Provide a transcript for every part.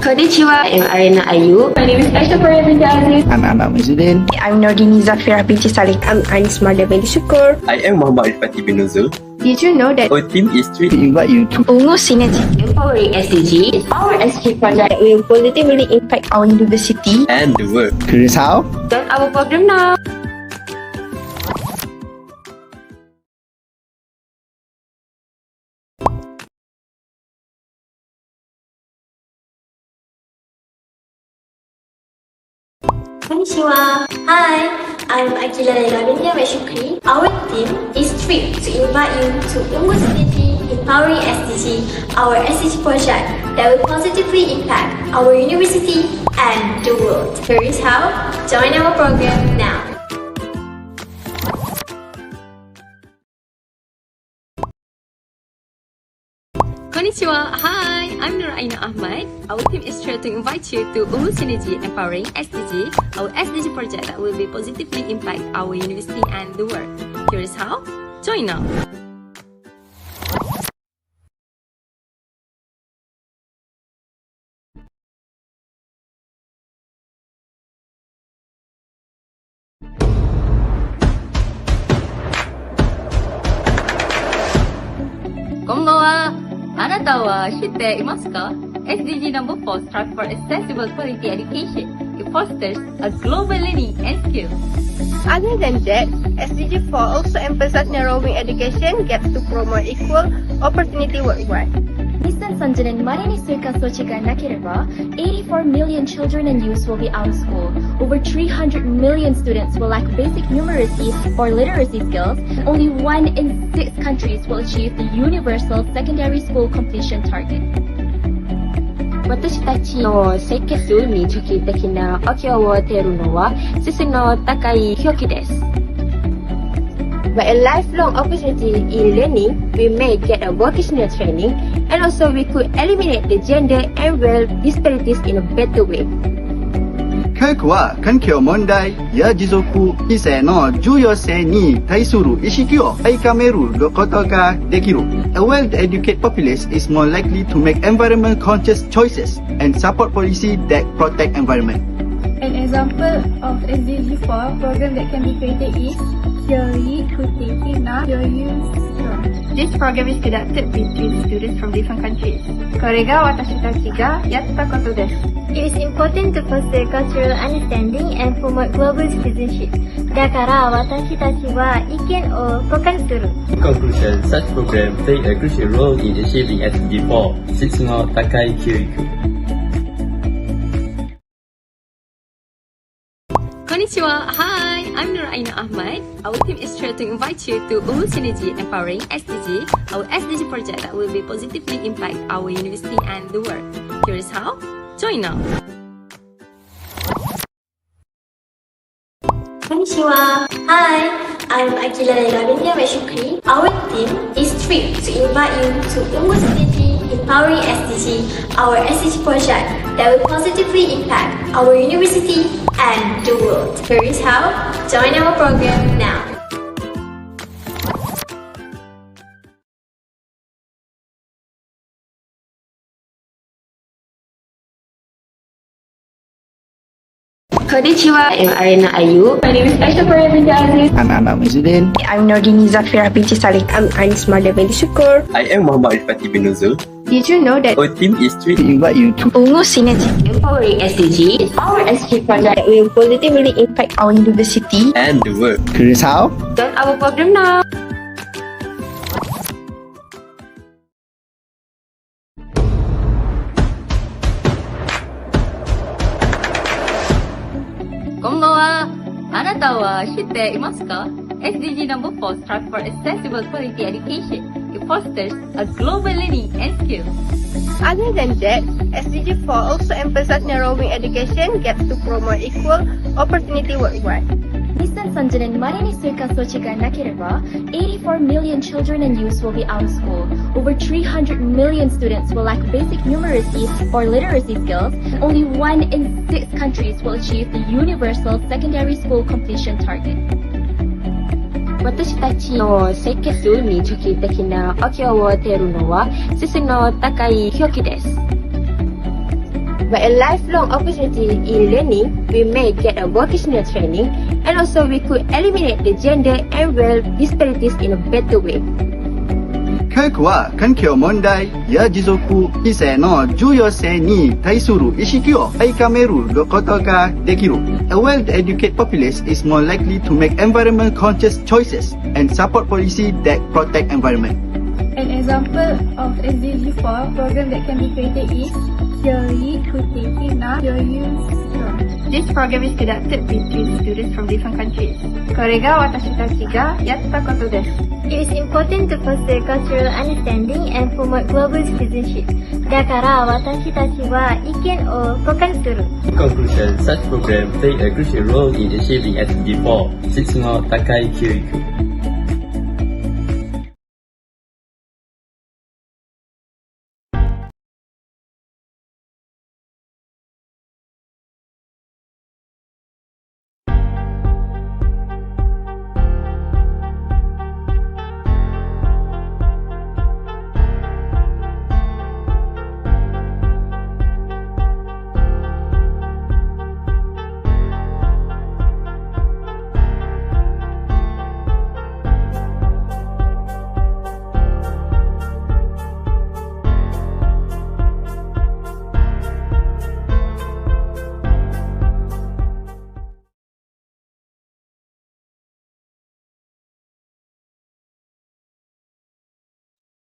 Konnichiwa, I'm Arena Ayu. My name is Aisha Binti Aziz. I'm Ahmad Muhyiddin. I'm Nordini Zafira binti Salik. I'm Anis Marda binti Syukur. I am Muhammad Arifati bin Nuzul. Did you know that Our team is We invite you to UNGU Synergy, Empowering SDG is our SDG project that will positively impact our university, and the world. curious how? Join our program now. Konnichiwa. Hi, I'm Akila Laila binti Ahmed Shukri. Our team is thrilled to invite you to UNGU Synergy Empowering SDG, our SDG project that will positively impact our university and the world. Here is how. Join our program now. Konnichiwa. Hi, I'm Nuraina Ahmad. Our team is thrilled to invite you to UNGU Synergy Empowering SDG, our SDG project that will be positively impact our university and the world. Curious how? Join now. Konbanwa. あなたは知っていますか SDG number 4 strives for accessible quality education. It fosters a global learning and skills. Other than that, SDG 4 also emphasizes narrowing education gaps to promote equal opportunity worldwide. 2030年までに追加措置がなければ 84 million children and youth will be out of school. Over 300 million students will lack basic numeracy or literacy skills. Only 1 in 6 countries will achieve the universal secondary school completion target. 私たちの清潔に直的な影響を与えるのは質の高い教育です。By a lifelong opportunity in learning, we may get a vocational training, and also we could eliminate the gender and wealth disparities in a better way. 教育は環境問題や持続規制の重要性に対する意識を高めることができる。A well-educated populace is more likely to make environment conscious choices and support policy that protect environment. An example of SDG 4 program that can be created is Kyori Kuteki na Kyoyu Strong. This program is conducted between students from different countries. これが私たちがやったことです。It is important to foster cultural understanding and promote global citizenship. だから私たちは意見を交換する。In conclusion, such programs play a crucial role in achieving SDG 4, 質の高い教育。Konnichiwa. Hi, I'm Nuraina Ahmad. Our team is thrilled to invite you to UNGU Synergy Empowering SDG, our SDG project that will be positively impact our university and the world. Curious how? Join now. Konnichiwa. Hi, I'm Akila Laila binti Ahmed Shukri. Our team is thrilled to invite you to UNGU Synergy Empowering SDG, our SDG project that will positively impact our university and the world. Here is how. Join our program now. Konnichiwa, I'm Arena Ayu. My name is Aisha Binti Aziz. I'm Ahmad Muhyiddin. I'm Nordini Zafira binti Salik. I'm Anis Marda binti Syukur. I am Muhammad Arifati bin Nuzul. Did you know that Our team is We thrilled invite you to UNGU Synergy, Empowering SDG is our SDG project that will positively impact our university, and the world. curious how? Join our program now. Konbanwa. あなたは知っていますか SDG number 4 strives for accessible quality education. It fosters a global learning and skills. Other than that, SDG 4 also emphasizes narrowing education gaps to promote equal opportunity worldwide. 2030年までに追加措置がなければ 84 million children and youth will be out of school. Over 300 million students will lack basic numeracy or literacy skills. Only 1 in 6 countries will achieve the universal secondary school completion target. 私たちの清潔に直的な影響を与えるのは質の高い教育です。By a lifelong opportunity in learning, we may get a vocational training, and also we could eliminate the gender and wealth disparities in a better way. 科学は環境問題や持続異性の重要性に対する意識を高めることができる。A well-educated populace is more likely to make environment-conscious choices and support policy that protect environment. An example of SDG 4 program that can be created is Kyoi Kuteki na Kyoyu Sutra. This program is conducted between students from different countries. これが私たちがやったことです。It is important to foster cultural understanding and promote global citizenship. だから私たちは意見を交換する。In conclusion, such programs play a crucial role in achieving SDG 4, Sitsungo Takai Kyoiku.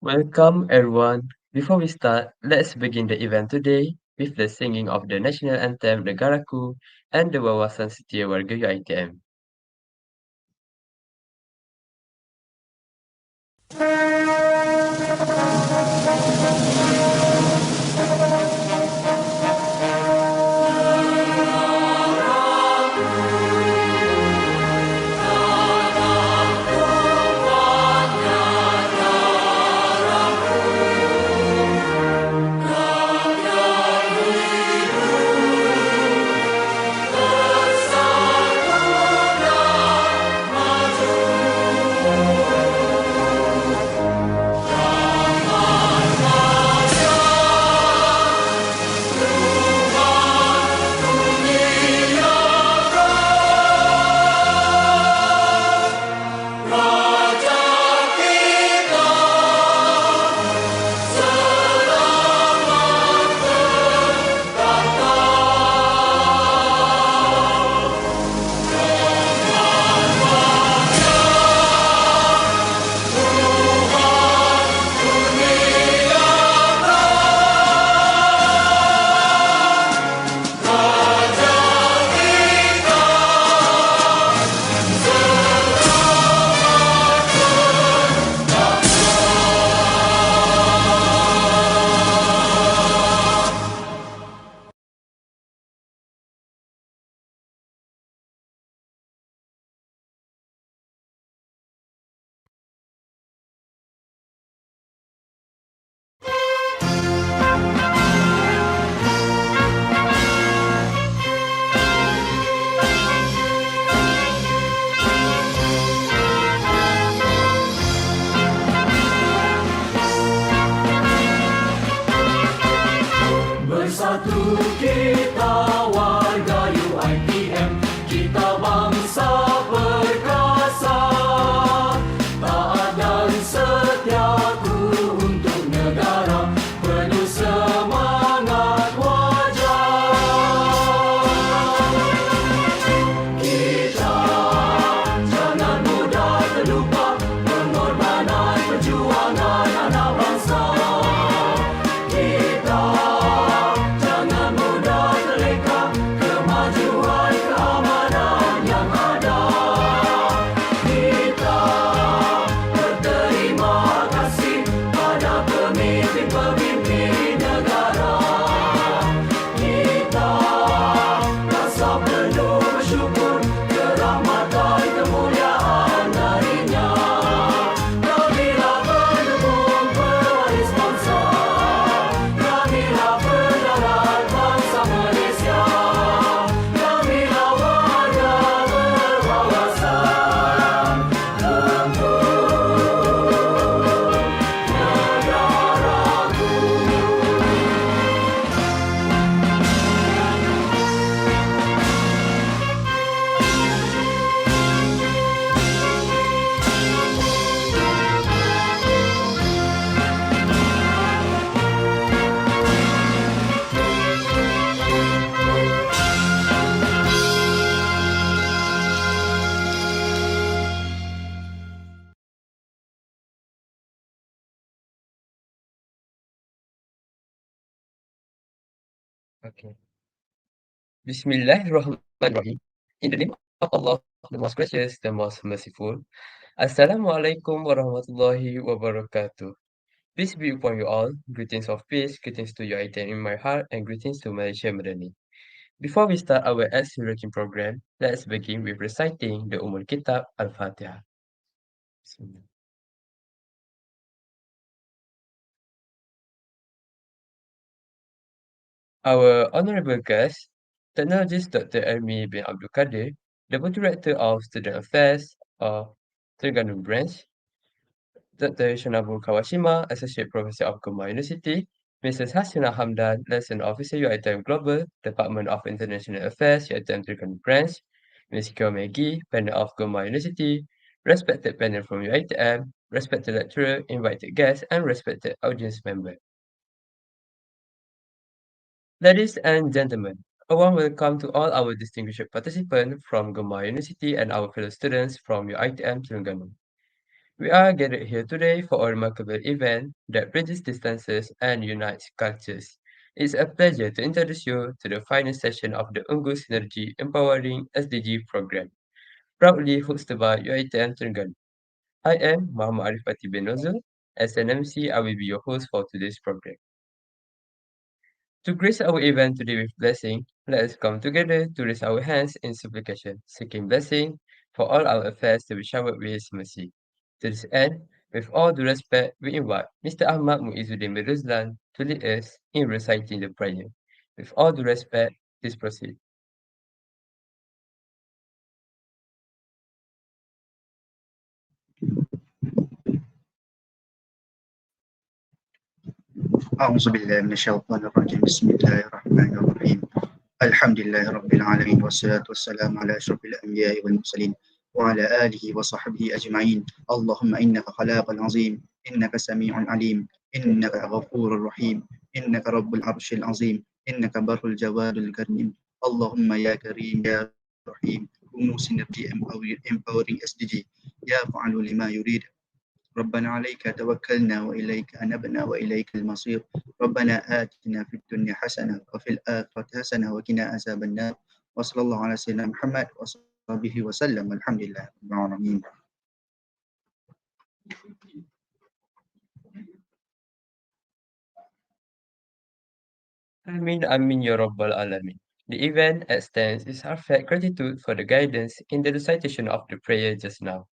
Welcome everyone. Before we start, let's begin the event today with the singing of the national anthem Negaraku and the Wawasan Setia Warga UiTM. Okay. Bismillahirrahmanirrahim. In the name of Allah, the most gracious, the most merciful. Assalamualaikum warahmatullahi wabarakatuh. Peace be upon you all. Greetings of peace, greetings to your item in my heart, and greetings to Malaysia Madani. Before we start our S-Huraking program, let's begin with reciting the Kitab Al-Fatiha. Bismillah. Our honorable guest, Technologist Dr. Ermi bin Abdul Kadir, Deputy Director of Student Affairs of Terengganu Branch, Dr. Shinabu Kawashima, Associate Professor of Kumar University, Mrs. Hasina Hamdan, Lesson Officer UiTM Global, Department of International Affairs, UiTM Terengganu Branch, Ms. Kyo Megi, Panel of Kumar University, respected panel from UiTM, respected lecturer, invited guests, and respected audience member. Ladies and gentlemen, a warm welcome to all our distinguished participants from Gemma University and our fellow students from UiTM Terengganu. We are gathered here today for a remarkable event that bridges distances and unites cultures. It's a pleasure to introduce you to the final session of the UNGU Synergy Empowering SDG program, proudly hosted by UiTM Terengganu. I am Muhammad Arifati bin Nozul. As an MC, I will be your host for today's program. To grace our event today with blessing, let us come together to raise our hands in supplication, seeking blessing for all our affairs to be showered with His mercy. To this end, with all due respect, we invite Mr. Ahmad Muizzuddin Miruzlan to lead us in reciting the prayer. With all due respect, please proceed. أعوذ بالله من الشيطان الرجيم بسم الله الرحمن الرحيم الحمد لله رب العالمين والصلاة والسلام على أشرف الأنبياء والمرسلين وعلى آله وصحبه أجمعين اللهم إنك خلاق عظيم إنك سميع عليم إنك غفور رحيم إنك رب العرش العظيم إنك بر الجواد الكريم اللهم يا كريم يا رحيم كونوا سينرجي empowering SDG يا فعل لما يريد ربنا عليك توكلنا وإليك أنبنا وإليك المصير ربنا آتنا في الدنيا حسنة وفي الآخرة حسنة وقنا عذاب النار وصلى الله على سيدنا محمد وصحبه وسلم والحمد لله رب العالمين. Amin Amin Ya Rabbal Alamin. The event extends its heartfelt gratitude for the guidance in the recitation of the prayer just now.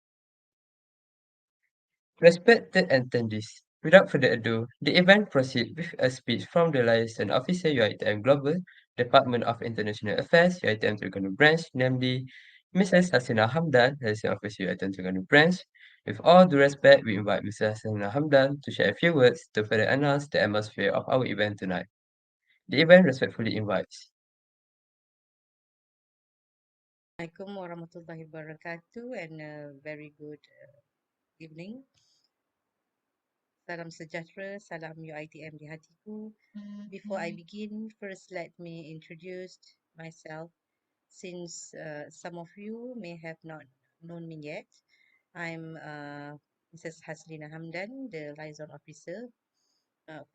Respected attendees, without further ado, the event proceeds with a speech from the liaison officer UiTM Global, Department of International Affairs, UiTM Terengganu Branch, namely Mrs. Hasina Hamdan, liaison officer UiTM Terengganu Branch. With all due respect, we invite Mrs. Hasina Hamdan to share a few words to further enhance the atmosphere of our event tonight. The event respectfully invites. Assalamualaikum warahmatullahi wabarakatuh and a very good evening. Salam sejahtera, salam UiTM di hatiku. Before I begin, first let me introduce myself since some of you may have not known me yet. I'm Mrs. Haslina Hamdan, the liaison officer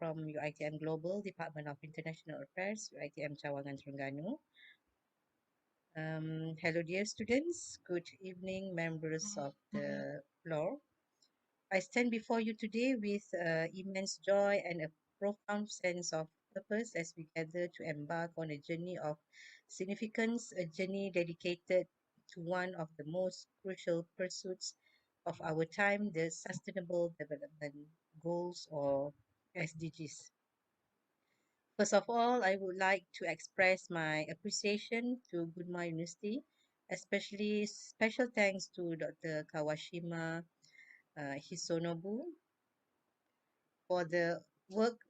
from UiTM Global, Department of International Affairs, UiTM Cawangan Terengganu. Hello dear students, good evening members of the floor. I stand before you today with immense joy and a profound sense of purpose as we gather to embark on a journey of significance, a journey dedicated to one of the most crucial pursuits of our time, the Sustainable Development Goals or SDGs. First of all, I would like to express my appreciation to Goodma University, especially special thanks to Dr. Kawashima Hisonobu for the work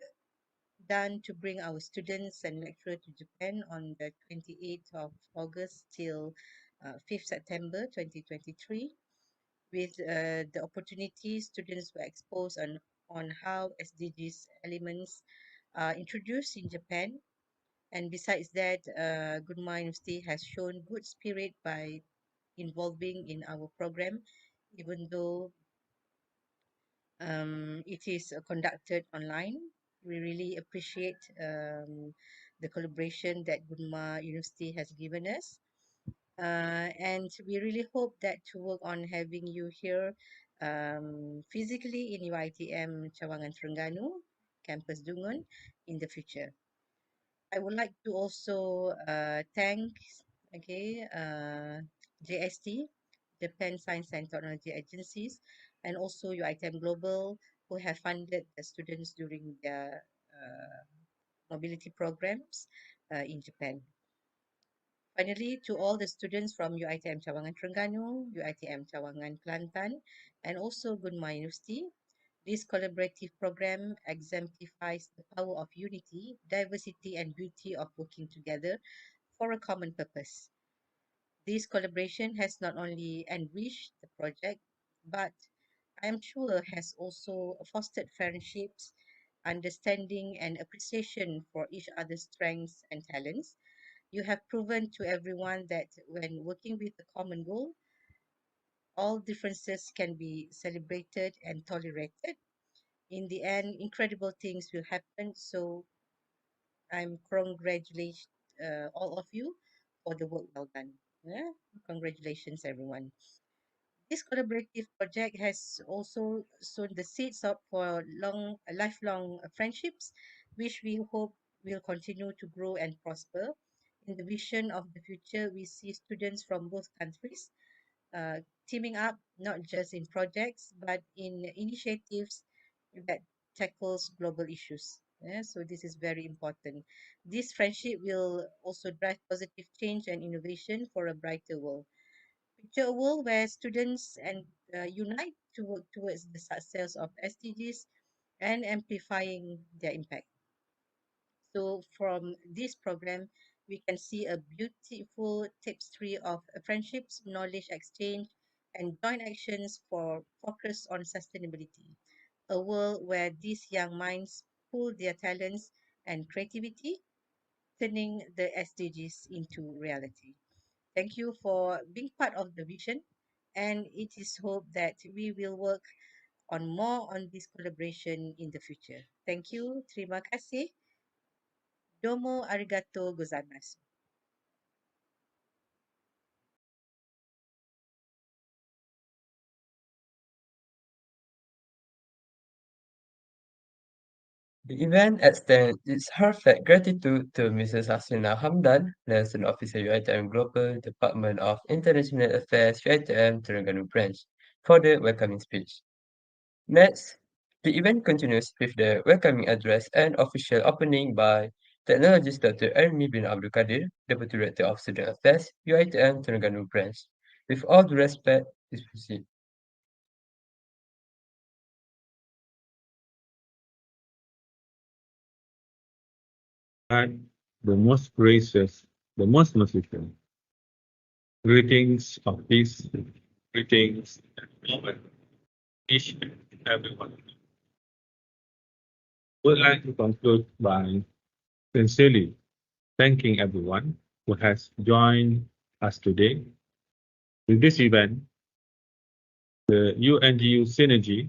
done to bring our students and lecturers to Japan on the 28th of August till 5th September 2023. With the opportunity, students were exposed on how SDGs elements are introduced in Japan. And besides that, Gunma University has shown good spirit by involving in our program, even though it is conducted online. We really appreciate the collaboration that Gunma University has given us. And we really hope that to work on having you here physically in UITM Cawangan Terengganu, Campus Dungun, in the future. I would like to also thank JST, Japan Science and Technology Agencies, and also UITM Global, who have funded the students during their mobility programs in Japan. Finally, to all the students from UITM Cawangan Terengganu, UITM Cawangan Kelantan, and also Gunma University, this collaborative program exemplifies the power of unity, diversity, and beauty of working together for a common purpose. This collaboration has not only enriched the project, but I am sure has also fostered friendships, understanding, and appreciation for each other's strengths and talents. You have proven to everyone that when working with a common goal, all differences can be celebrated and tolerated. In the end, incredible things will happen. So I'm congratulate all of you for the work well done. Yeah? Congratulations, everyone. This collaborative project has also sown the seeds up for lifelong friendships, which we hope will continue to grow and prosper. In the vision of the future, we see students from both countries uh, teaming up not just in projects but in initiatives that tackles global issues. Yeah, so this is very important. This friendship will also drive positive change and innovation for a brighter world. Picture a world where students and unite to work towards the success of SDGs and amplifying their impact. So from this program, we can see a beautiful tapestry of friendships, knowledge exchange, and joint actions for focus on sustainability. A world where these young minds pool their talents and creativity, turning the SDGs into reality. Thank you for being part of the vision, and it is hoped that we will work on more on this collaboration in the future. Thank you. Terima kasih. Domo arigato gozaimasu. The event extends its heartfelt gratitude to Mrs. Hasina Hamdan, Liaison Officer UiTM Global Department of International Affairs UiTM Terengganu Branch, for the welcoming speech. Next, the event continues with the welcoming address and official opening by Technologist Dr. Ermi bin Abdul Kadir, Deputy Director of Student Affairs, UiTM Terengganu Branch. With all due respect, please proceed. God, the most gracious, the most merciful. Greetings of peace, greetings and moment, each and everyone. Would like to conclude by sincerely thanking everyone who has joined us today. With this event, the UNGU Synergy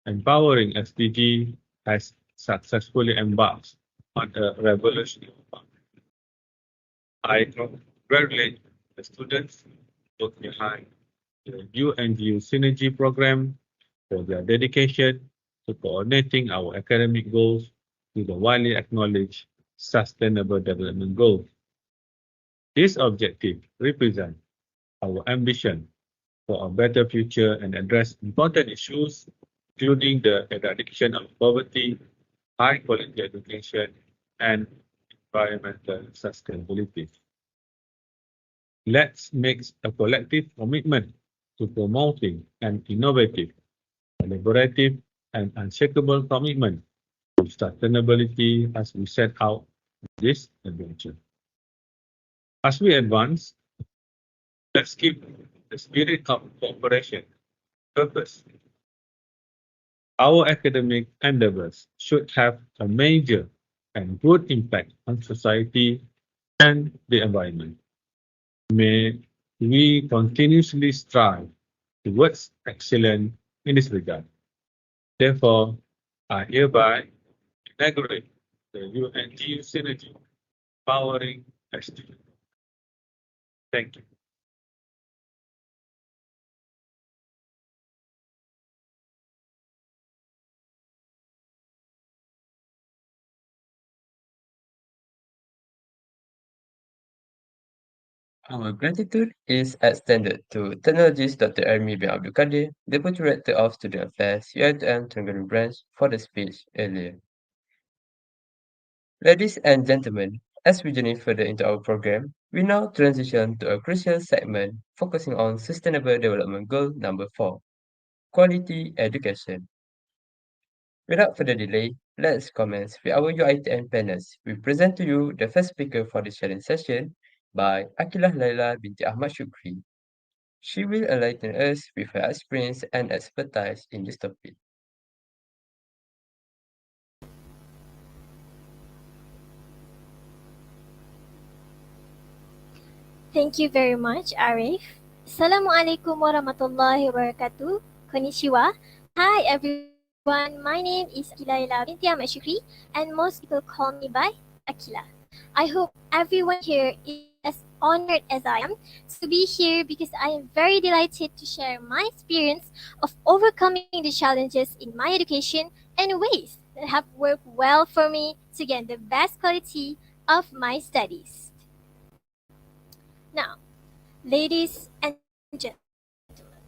Empowering SDG has successfully embarked on a revolution. I congratulate the students who work behind the UNGU Synergy program for their dedication to coordinating our academic goals with the widely acknowledged Sustainable Development Goals. This objective represents our ambition for a better future and address important issues, including the eradication of poverty, high quality education, and environmental sustainability. Let's make a collective commitment to promoting an innovative, collaborative, and unshakable commitment to sustainability as we set out this adventure. As we advance, let's keep the spirit of cooperation, purpose. Our academic endeavors should have a major and good impact on society and the environment. May we continuously strive towards excellence in this regard. Therefore, I hereby inaugurate the UNGU Synergy empowering SDG. Thank you. Our gratitude is extended to Technologist Dr. Ermi bin Abdul Kadir, Deputy Director of Student Affairs, UITM Terengganu Branch, for the speech earlier. Ladies and gentlemen, as we journey further into our program, we now transition to a crucial segment focusing on Sustainable Development Goal number 4, quality education. Without further delay, let's commence with our UITM panels. We present to you the first speaker for this sharing session by Akilah Laila binti Ahmad Shukri. She will enlighten us with her experience and expertise in this topic. Thank you very much, Arif. Assalamualaikum warahmatullahi wabarakatuh. Konnichiwa. Hi everyone, my name is Akilah binti Ahmad Shukri, and most people call me by Akila. I hope everyone here is as honored as I am to be here because I am very delighted to share my experience of overcoming the challenges in my education and ways that have worked well for me to get the best quality of my studies. Now, ladies and gentlemen,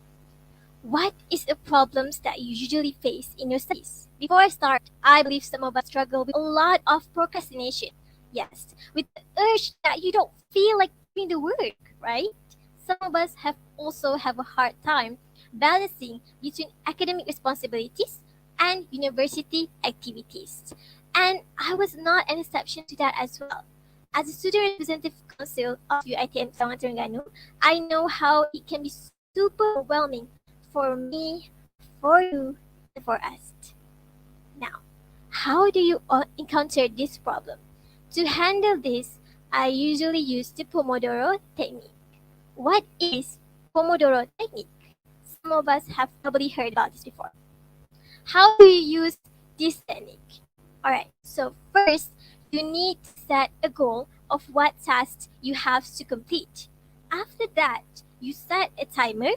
what is the problems that you usually face in your studies? Before I start, I believe some of us struggle with a lot of procrastination. Yes, with the urge that you don't feel like doing the work, right? Some of us have also have a hard time balancing between academic responsibilities and university activities. And I was not an exception to that as well. As a student representative council of UITM Sawangan Terengganu, I know how it can be super overwhelming for me, for you, and for us. Now, how do you encounter this problem? To handle this, I usually use the Pomodoro technique. What is Pomodoro technique? Some of us have probably heard about this before. How do you use this technique? Alright, so first, you need to set a goal of what tasks you have to complete. After that, you set a timer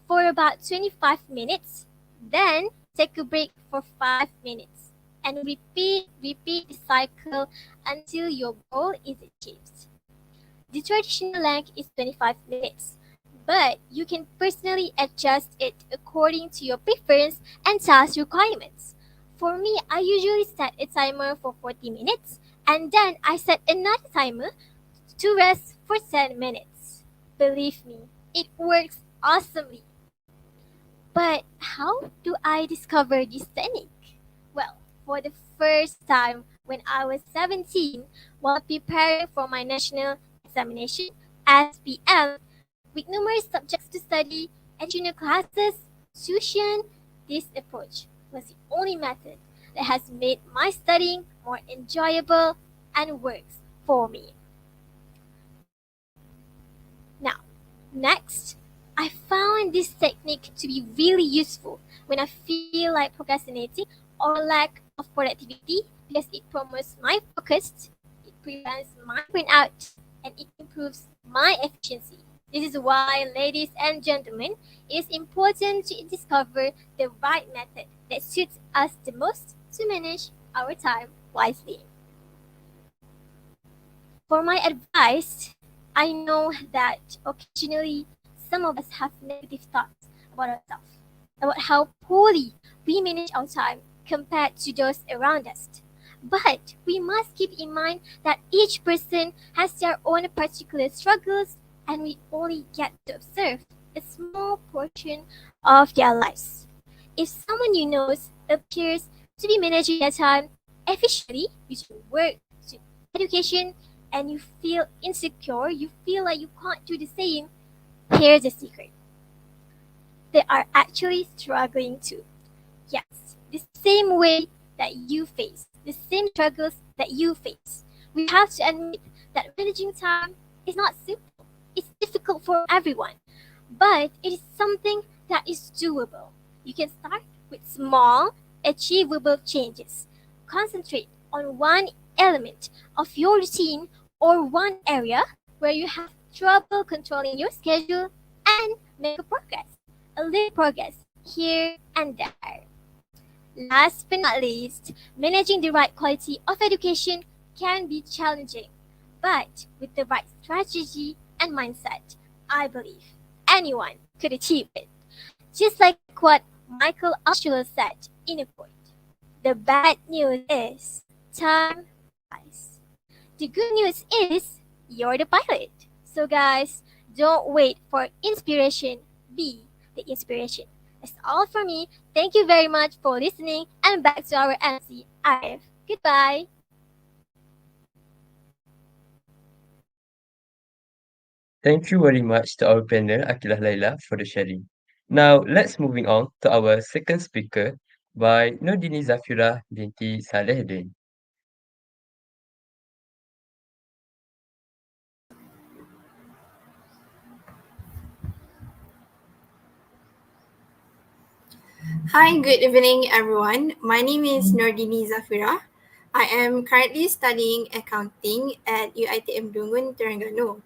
for about 25 minutes, then take a break for 5 minutes, and repeat the cycle until your goal is achieved. The traditional length is 25 minutes, but you can personally adjust it according to your preference and task requirements. For me, I usually set a timer for 40 minutes, and then I set another timer to rest for 10 minutes. Believe me, it works awesomely. But how do I discover this technique? Well, for the first time when I was 17, while preparing for my national examination, SPM, with numerous subjects to study, additional classes, tuition, this approach was the only method that has made my studying more enjoyable and works for me. Now, next, I found this technique to be really useful when I feel like procrastinating or lack of productivity because it promotes my focus, it prevents my burnout, and it improves my efficiency. This is why, ladies and gentlemen, it is important to discover the right method that suits us the most to manage our time wisely. For my advice, I know that occasionally some of us have negative thoughts about ourselves, about how poorly we manage our time compared to those around us. But we must keep in mind that each person has their own particular struggles, and we only get to observe a small portion of their lives. If someone you know appears to be managing their time efficiently between work to education, and you feel insecure, you feel like you can't do the same, here's the secret. They are actually struggling too. Yes, the same way that you face, the same struggles that you face. We have to admit that managing time is not simple. It's difficult for everyone, but it is something that is doable. You can start with small, achievable changes. Concentrate on one element of your routine or one area where you have trouble controlling your schedule and make a progress, a little progress here and there. Last but not least, managing the right quality of education can be challenging, but with the right strategy and mindset, I believe anyone could achieve it. Just like what Michael Angelo said in a quote, the bad news is time flies. The good news is you're the pilot. So, guys, don't wait for inspiration, be the inspiration. That's all for me. Thank you very much for listening, and back to our MC, Arif. Goodbye. Thank you very much to our panel, Akilah Laila, for the sharing. Now, let's moving on to our second speaker by Nordini Zafira binti Salehdin. Hi, good evening, everyone. My name is Nordini Zafira. I am currently studying accounting at UITM Dungun, Terengganu.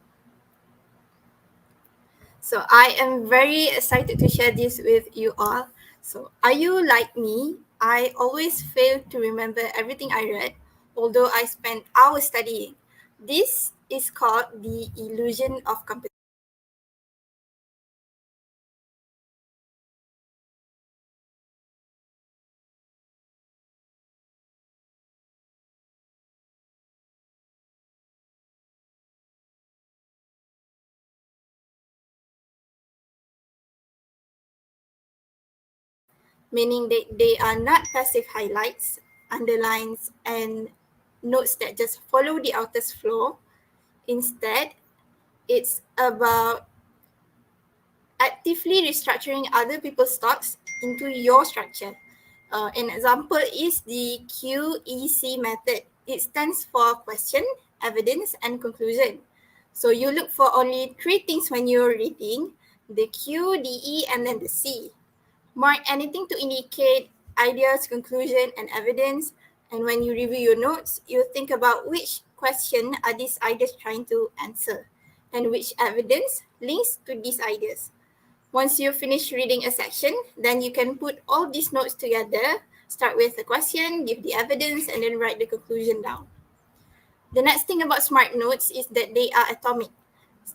So I am very excited to share this with you all. So are you like me? I always fail to remember everything I read, although I spent hours studying. This is called the illusion of competence. Meaning they are not passive highlights, underlines, and notes that just follow the outer's flow. Instead, it's about actively restructuring other people's thoughts into your structure. An example is the QEC method. It stands for question, evidence, and conclusion. So you look for only three things when you're reading: the Q, the E, and then the C. Mark anything to indicate ideas, conclusion, and evidence. And when you review your notes, you think about which question are these ideas trying to answer and which evidence links to these ideas. Once you finish reading a section, then you can put all these notes together, start with the question, give the evidence, and then write the conclusion down. The next thing about smart notes is that they are atomic.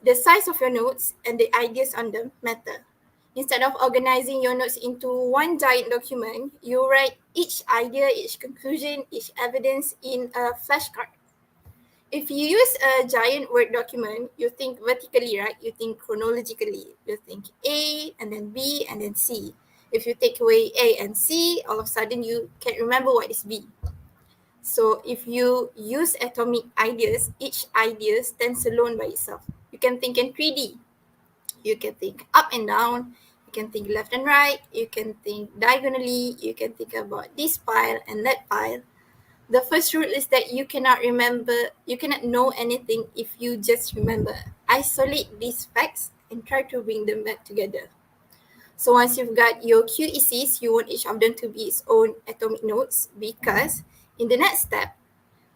The size of your notes and the ideas on them matter. Instead of organizing your notes into one giant document, you write each idea, each conclusion, each evidence in a flashcard. If you use a giant Word document, you think vertically, right? You think chronologically. You think A, and then B, and then C. If you take away A and C, all of a sudden you can't remember what is B. So if you use atomic ideas, each idea stands alone by itself. You can think in 3D. You can think up and down. You can think left and right. You can think diagonally. You can think about this pile and that pile. The first rule is that you cannot know anything if you just remember. Isolate these facts and try to bring them back together. So once you've got your QECs, you want each of them to be its own atomic notes, because in the next step,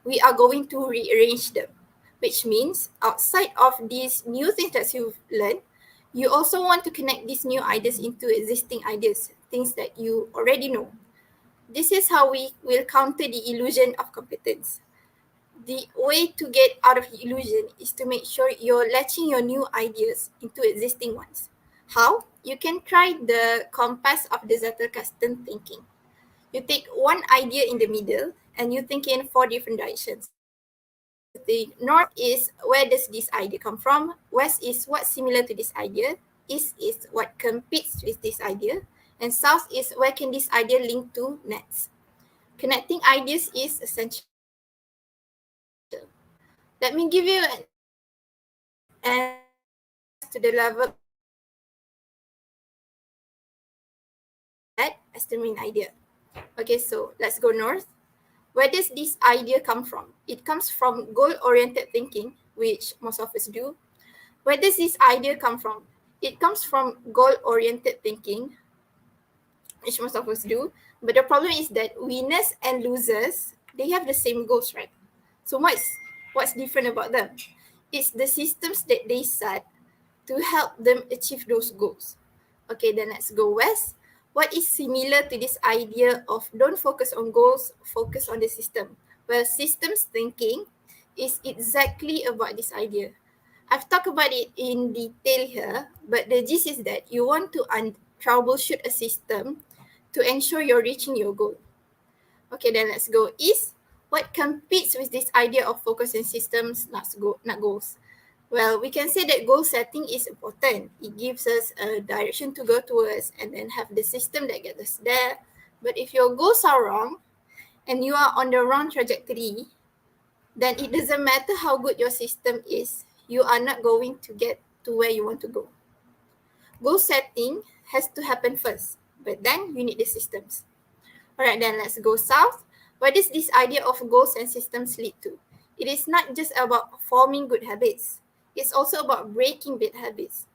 we are going to rearrange them, which means outside of these new things that you've learned, you also want to connect these new ideas into existing ideas, things that you already know. This is how we will counter the illusion of competence. The way to get out of the illusion is to make sure you're latching your new ideas into existing ones. How? You can try the compass of the Zettelkasten thinking. You take one idea in the middle and you think in four different directions. The north is where does this idea come from, west is what's similar to this idea, east is what competes with this idea, and south is where can this idea link to next. Connecting ideas is essential. Let me give you an answer to the level that as the main idea. Okay, so let's go north. Where does this idea come from? It comes from goal-oriented thinking, which most of us do. Where does this idea come from? It comes from goal-oriented thinking, which most of us do. But the problem is that winners and losers, they have the same goals, right? So What's different about them? It's the systems that they set to help them achieve those goals. Okay, then let's go west. What is similar to this idea of don't focus on goals, focus on the system? Well, systems thinking is exactly about this idea. I've talked about it in detail here, but the gist is that you want to troubleshoot a system to ensure you're reaching your goal. Okay, then let's go east. What competes with this idea of focus on systems, not goals? Well, we can say that goal setting is important. It gives us a direction to go towards and then have the system that gets us there. But if your goals are wrong and you are on the wrong trajectory, then it doesn't matter how good your system is, you are not going to get to where you want to go. Goal setting has to happen first, but then you need the systems. All right, then let's go south. What does this idea of goals and systems lead to? It is not just about forming good habits. It's also about breaking bad habits.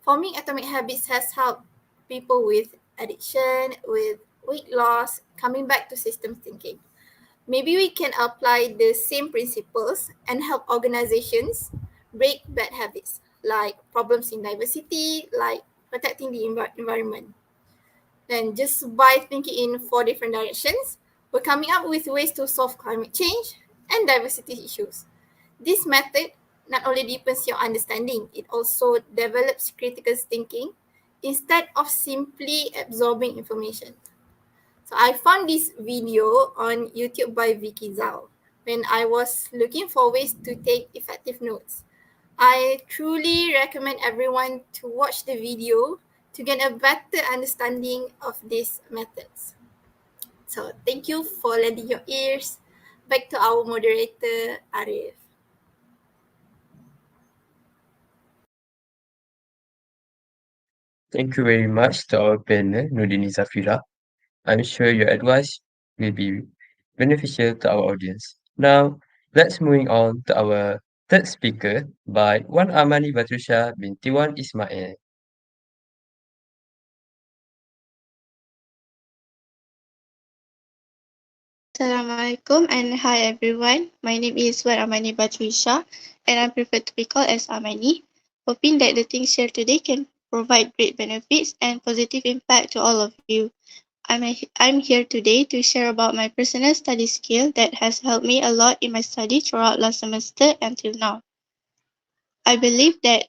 Forming atomic habits has helped people with addiction, with weight loss, coming back to system thinking. Maybe we can apply the same principles and help organizations break bad habits, like problems in diversity, like protecting the environment. Then just by thinking in 4 different directions, we're coming up with ways to solve climate change and diversity issues. This method not only deepens your understanding, it also develops critical thinking instead of simply absorbing information. So I found this video on YouTube by Vicky Zhao when I was looking for ways to take effective notes. I truly recommend everyone to watch the video to get a better understanding of these methods. So thank you for lending your ears. Back to our moderator, Arif. Thank you very much to our panel, Nurdini Zafira. I'm sure your advice will be beneficial to our audience. Now, let's moving on to our third speaker by Wan Amani Batrusha binti Wan Ismail. Assalamualaikum and hi everyone. My name is Wan Amani Batrisha and I prefer to be called as Amani. Hoping that the things shared today can provide great benefits and positive impact to all of you. I'm here today to share about my personal study skill that has helped me a lot in my study throughout last semester until now. I believe that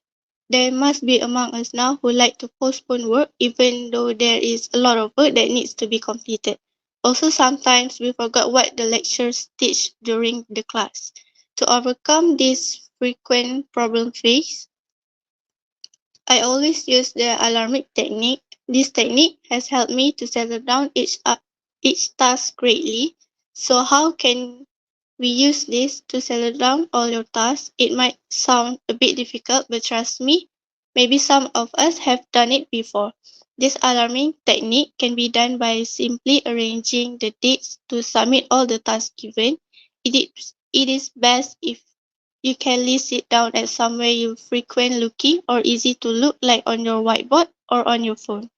there must be among us now who like to postpone work even though there is a lot of work that needs to be completed. Also, sometimes we forgot what the lecturers teach during the class. To overcome this frequent problem faced, I always use the alarmic technique. This technique has helped me to settle down each task greatly. So how can we use this to settle down all your tasks? It might sound a bit difficult, but trust me, maybe some of us have done it before. This alarming technique can be done by simply arranging the dates to submit all the tasks given. It is best if you can list it down at somewhere you frequent looking or easy to look like on your whiteboard or on your phone.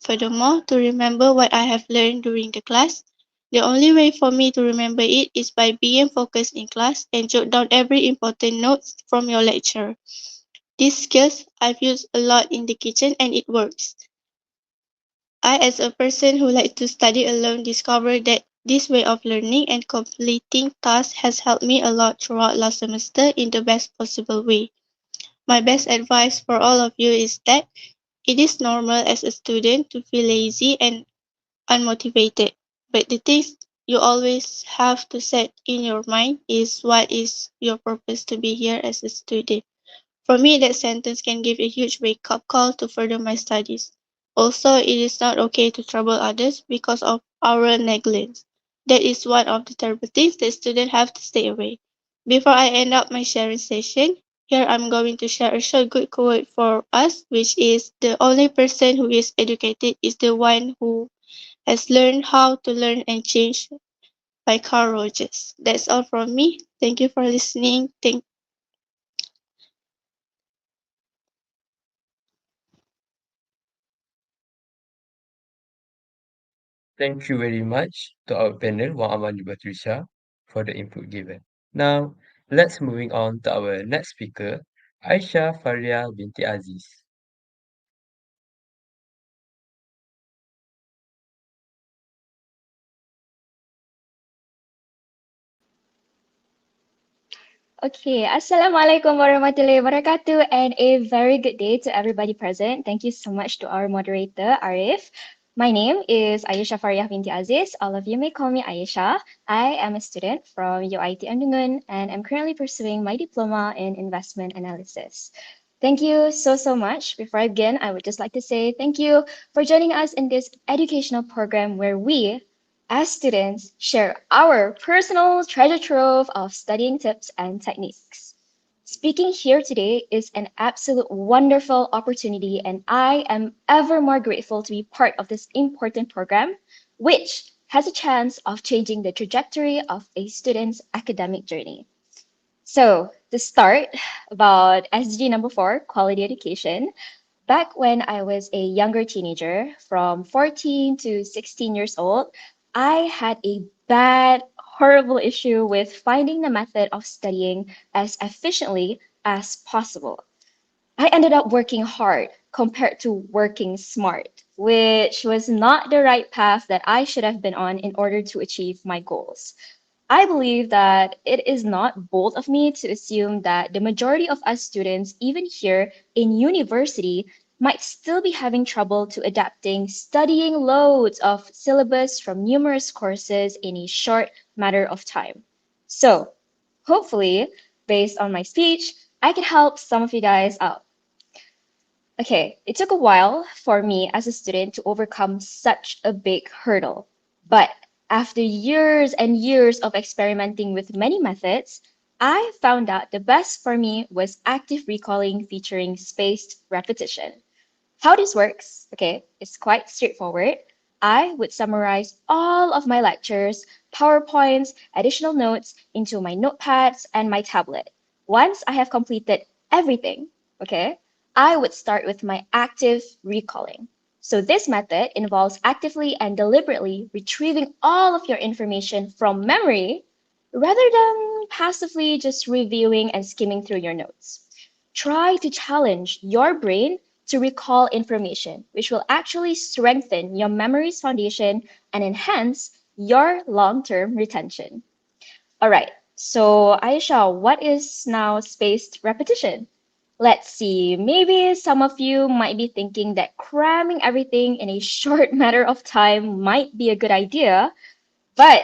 Furthermore, to remember what I have learned during the class, the only way for me to remember it is by being focused in class and jot down every important notes from your lecturer. These skills I've used a lot in the kitchen and it works. I, as a person who likes to study alone, discovered that this way of learning and completing tasks has helped me a lot throughout last semester in the best possible way. My best advice for all of you is that it is normal as a student to feel lazy and unmotivated, but the things you always have to set in your mind is what is your purpose to be here as a student. For me, that sentence can give a huge wake up call to further my studies. Also, it is not okay to trouble others because of our negligence. That is one of the terrible things that students have to stay away. Before I end up my sharing session, here I'm going to share a short good quote for us, which is the only person who is educated is the one who has learned how to learn and change by Carl Rogers. That's all from me. Thank you for listening. Thank you very much to our panel, Wan Amani Batrisha, for the input given. Now, Let's moving on to our next speaker, Aisha Faria binti Aziz. Okay, Assalamualaikum warahmatullahi wabarakatuh and a very good day to everybody present. Thank you so much to our moderator, Arif. My name is Ayesha Faria binti Aziz. All of you may call me Ayesha. I am a student from UIT Andungan and I'm currently pursuing my diploma in investment analysis. Thank you so much. Before I begin, I would just like to say thank you for joining us in this educational program where we, as students, share our personal treasure trove of studying tips and techniques. Speaking here today is an absolute wonderful opportunity, and I am ever more grateful to be part of this important program, which has a chance of changing the trajectory of a student's academic journey. So, to start, about SDG number 4, quality education. Back when I was a younger teenager, from 14 to 16 years old, I had a bad, horrible issue with finding the method of studying as efficiently as possible. I ended up working hard compared to working smart, which was not the right path that I should have been on in order to achieve my goals. I believe that it is not bold of me to assume that the majority of us students, even here in university, might still be having trouble to adapting studying loads of syllabus from numerous courses in a short matter of time. So, hopefully, based on my speech, I can help some of you guys out. Okay, it took a while for me as a student to overcome such a big hurdle. But after years and years of experimenting with many methods, I found out the best for me was active recalling featuring spaced repetition. How this works, okay, is quite straightforward. I would summarize all of my lectures, PowerPoints, additional notes into my notepads and my tablet. Once I have completed everything, okay, I would start with my active recalling. So this method involves actively and deliberately retrieving all of your information from memory rather than passively just reviewing and skimming through your notes. Try to challenge your brain to recall information, which will actually strengthen your memory's foundation and enhance your long term retention. All right, so Aisha, what is now spaced repetition? Let's see, maybe some of you might be thinking that cramming everything in a short matter of time might be a good idea, but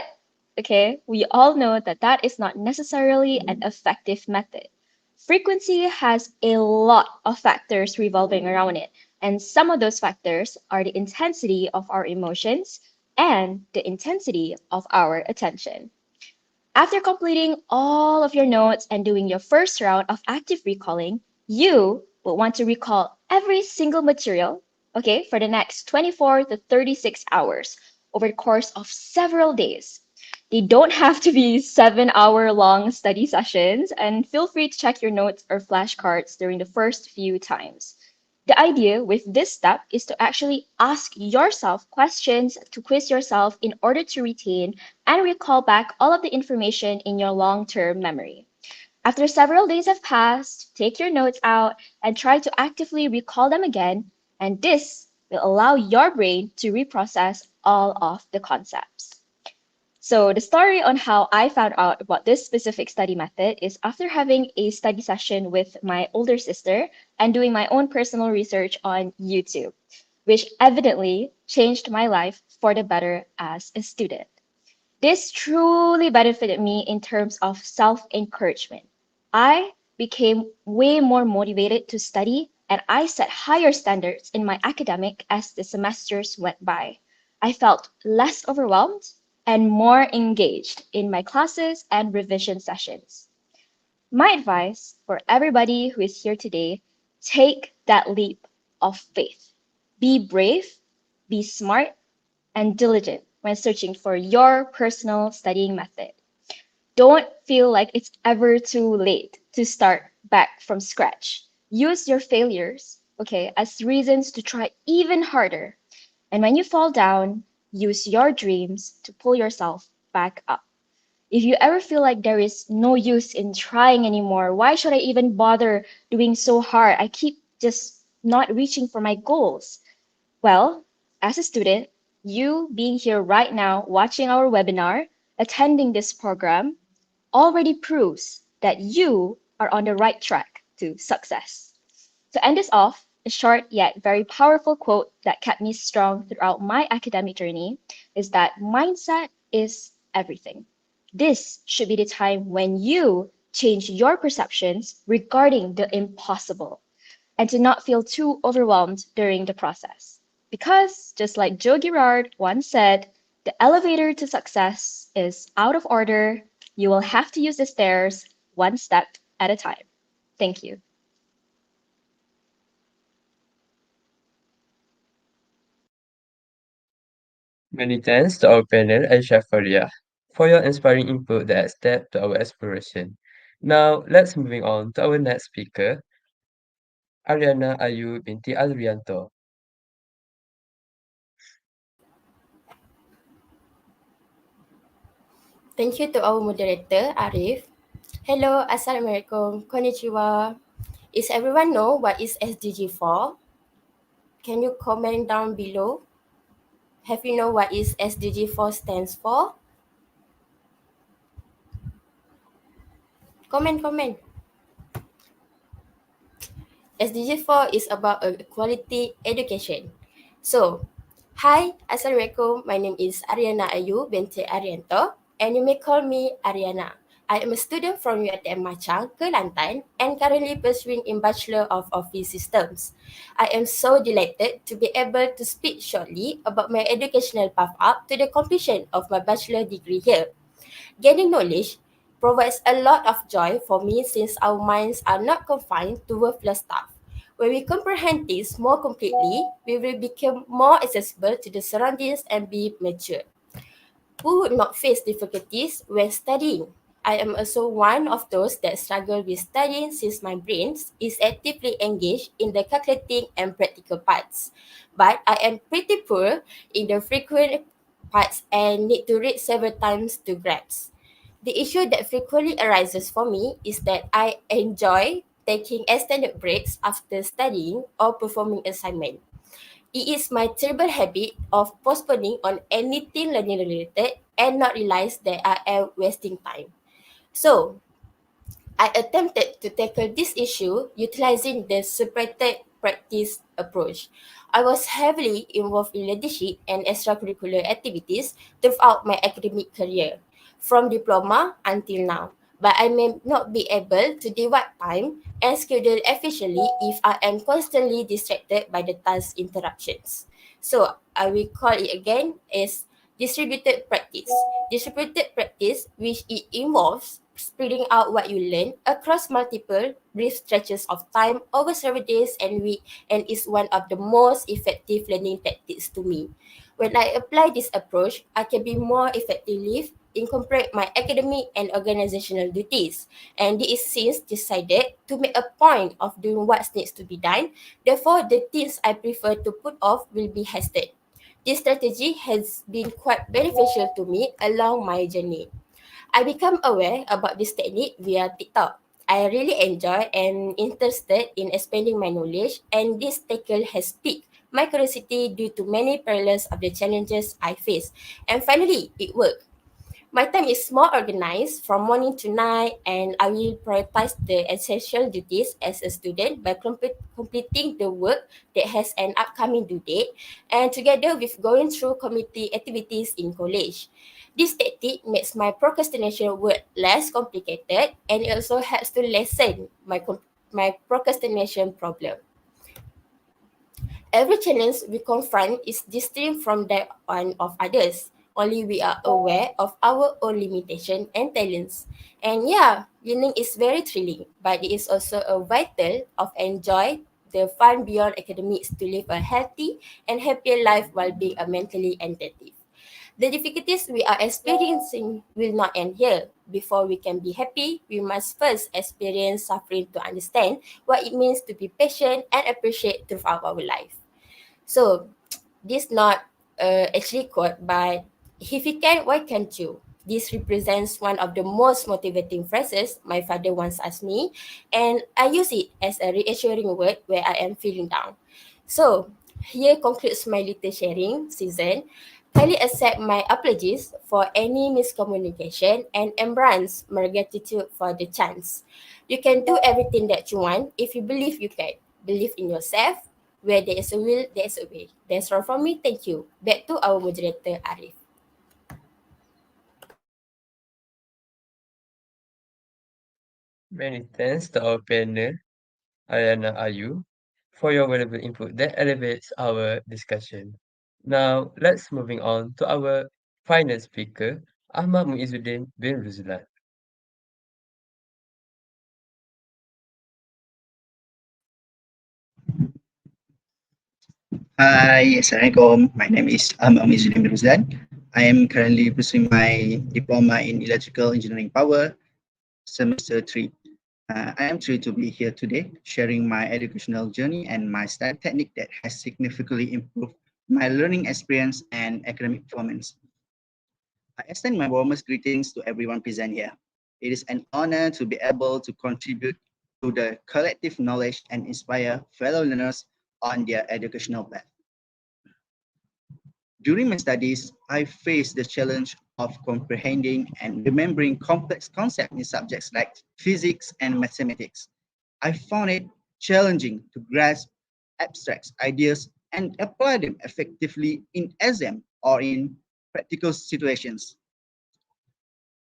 okay, we all know that that is not necessarily an effective method. Frequency has a lot of factors revolving around it, and some of those factors are the intensity of our emotions and the intensity of our attention. After completing all of your notes and doing your first round of active recalling, you will want to recall every single material, okay, for the next 24 to 36 hours over the course of several days. They don't have to be 7 hour long study sessions, and feel free to check your notes or flashcards during the first few times. The idea with this step is to actually ask yourself questions to quiz yourself in order to retain and recall back all of the information in your long term memory. After several days have passed, take your notes out and try to actively recall them again, and this will allow your brain to reprocess all of the concepts. So, the story on how I found out about this specific study method is after having a study session with my older sister and doing my own personal research on YouTube, which evidently changed my life for the better as a student. This truly benefited me in terms of self encouragement. I became way more motivated to study and I set higher standards in my academic as the semesters went by. I felt less overwhelmed and more engaged in my classes and revision sessions. My advice for everybody who is here today, take that leap of faith. Be brave, be smart, and diligent when searching for your personal studying method. Don't feel like it's ever too late to start back from scratch. Use your failures, okay, as reasons to try even harder. And when you fall down, use your dreams to pull yourself back up. If you ever feel like there is no use in trying anymore, why should I even bother doing so hard? I keep just not reaching for my goals. Well, as a student, you being here right now, watching our webinar, attending this program, already proves that you are on the right track to success. To end this off, a short yet very powerful quote that kept me strong throughout my academic journey is that mindset is everything. This should be the time when you change your perceptions regarding the impossible and to not feel too overwhelmed during the process. Because, just like Joe Girard once said, the elevator to success is out of order. You will have to use the stairs one step at a time. Thank you. Many thanks to our panel and Chef Faria for your inspiring input that step to our exploration. Now, let's moving on to our next speaker, Ariana Ayu binti Alrianto. Thank you to our moderator, Arif. Hello, Assalamualaikum, Konnichiwa. Is everyone know what is SDG for? Can you comment down below? Have you know what is SDG 4 stands for? Comment. SDG 4 is about a quality education. So, hi, Assalamualaikum. My name is Ariana Ayu binti Arianto, and you may call me Ariana. I am a student from UiTM Machang, Kelantan, and currently pursuing in Bachelor of Office Systems. I am so delighted to be able to speak shortly about my educational path up to the completion of my bachelor degree here. Gaining knowledge provides a lot of joy for me since our minds are not confined to worthless stuff. When we comprehend things more completely, we will become more accessible to the surroundings and be mature. Who would not face difficulties when studying? I am also one of those that struggle with studying since my brain is actively engaged in the calculating and practical parts. But I am pretty poor in the frequent parts and need to read several times to grasp. The issue that frequently arises for me is that I enjoy taking extended breaks after studying or performing assignment. It is my terrible habit of postponing on anything learning related and not realize that I am wasting time. So, I attempted to tackle this issue utilizing the separated practice approach. I was heavily involved in leadership and extracurricular activities throughout my academic career, from diploma until now. But I may not be able to divide time and schedule efficiently if I am constantly distracted by the task interruptions. So I will call it again as distributed practice. Distributed practice, which it involves spreading out what you learn across multiple brief stretches of time over several days and weeks, and is one of the most effective learning tactics to me. When I apply this approach, I can be more effectively incorporate my academic and organizational duties, and it is since decided to make a point of doing what needs to be done. Therefore, the things I prefer to put off will be hastened. This strategy has been quite beneficial to me along my journey. I become aware about this technique via TikTok. I really enjoy and interested in expanding my knowledge, and this tackle has piqued my curiosity due to many parallels of the challenges I face. And finally, it worked. My time is more organized from morning to night, and I will prioritize the essential duties as a student by completing the work that has an upcoming due date, and together with going through community activities in college. This tactic makes my procrastination work less complicated, and it also helps to lessen my procrastination problem. Every challenge we confront is distinct from that one of others. Only we are aware of our own limitation and talents. And yeah, learning is very thrilling, but it is also a vital of enjoy the fun beyond academics to live a healthy and happier life while being a mentally attentive. The difficulties we are experiencing will not end here. Before we can be happy, we must first experience suffering to understand what it means to be patient and appreciate throughout our life. So, this not actually quote, but if you can, why can't you? This represents one of the most motivating phrases my father once asked me, and I use it as a reassuring word where I am feeling down. So, here concludes my little sharing season. Kindly accept my apologies for any miscommunication and embrace my gratitude for the chance. You can do everything that you want if you believe you can. Believe in yourself. Where there is a will, there is a way. That's all from me. Thank you. Back to our moderator, Arif. Many thanks to our panel, Ayana Ayu, for your valuable input that elevates our discussion. Now, let's moving on to our final speaker, Ahmad Muizuddin bin Ruzlan. Hi, Assalamualaikum. My name is Izzuddin Miruzan. I am currently pursuing my diploma in electrical engineering power, semester 3. I am thrilled to be here today, sharing my educational journey and my study technique that has significantly improved my learning experience and academic performance. I extend my warmest greetings to everyone present here. It is an honor to be able to contribute to the collective knowledge and inspire fellow learners on their educational path. During my studies, I faced the challenge of comprehending and remembering complex concepts in subjects like physics and mathematics. I found it challenging to grasp abstract ideas and apply them effectively in exam or in practical situations.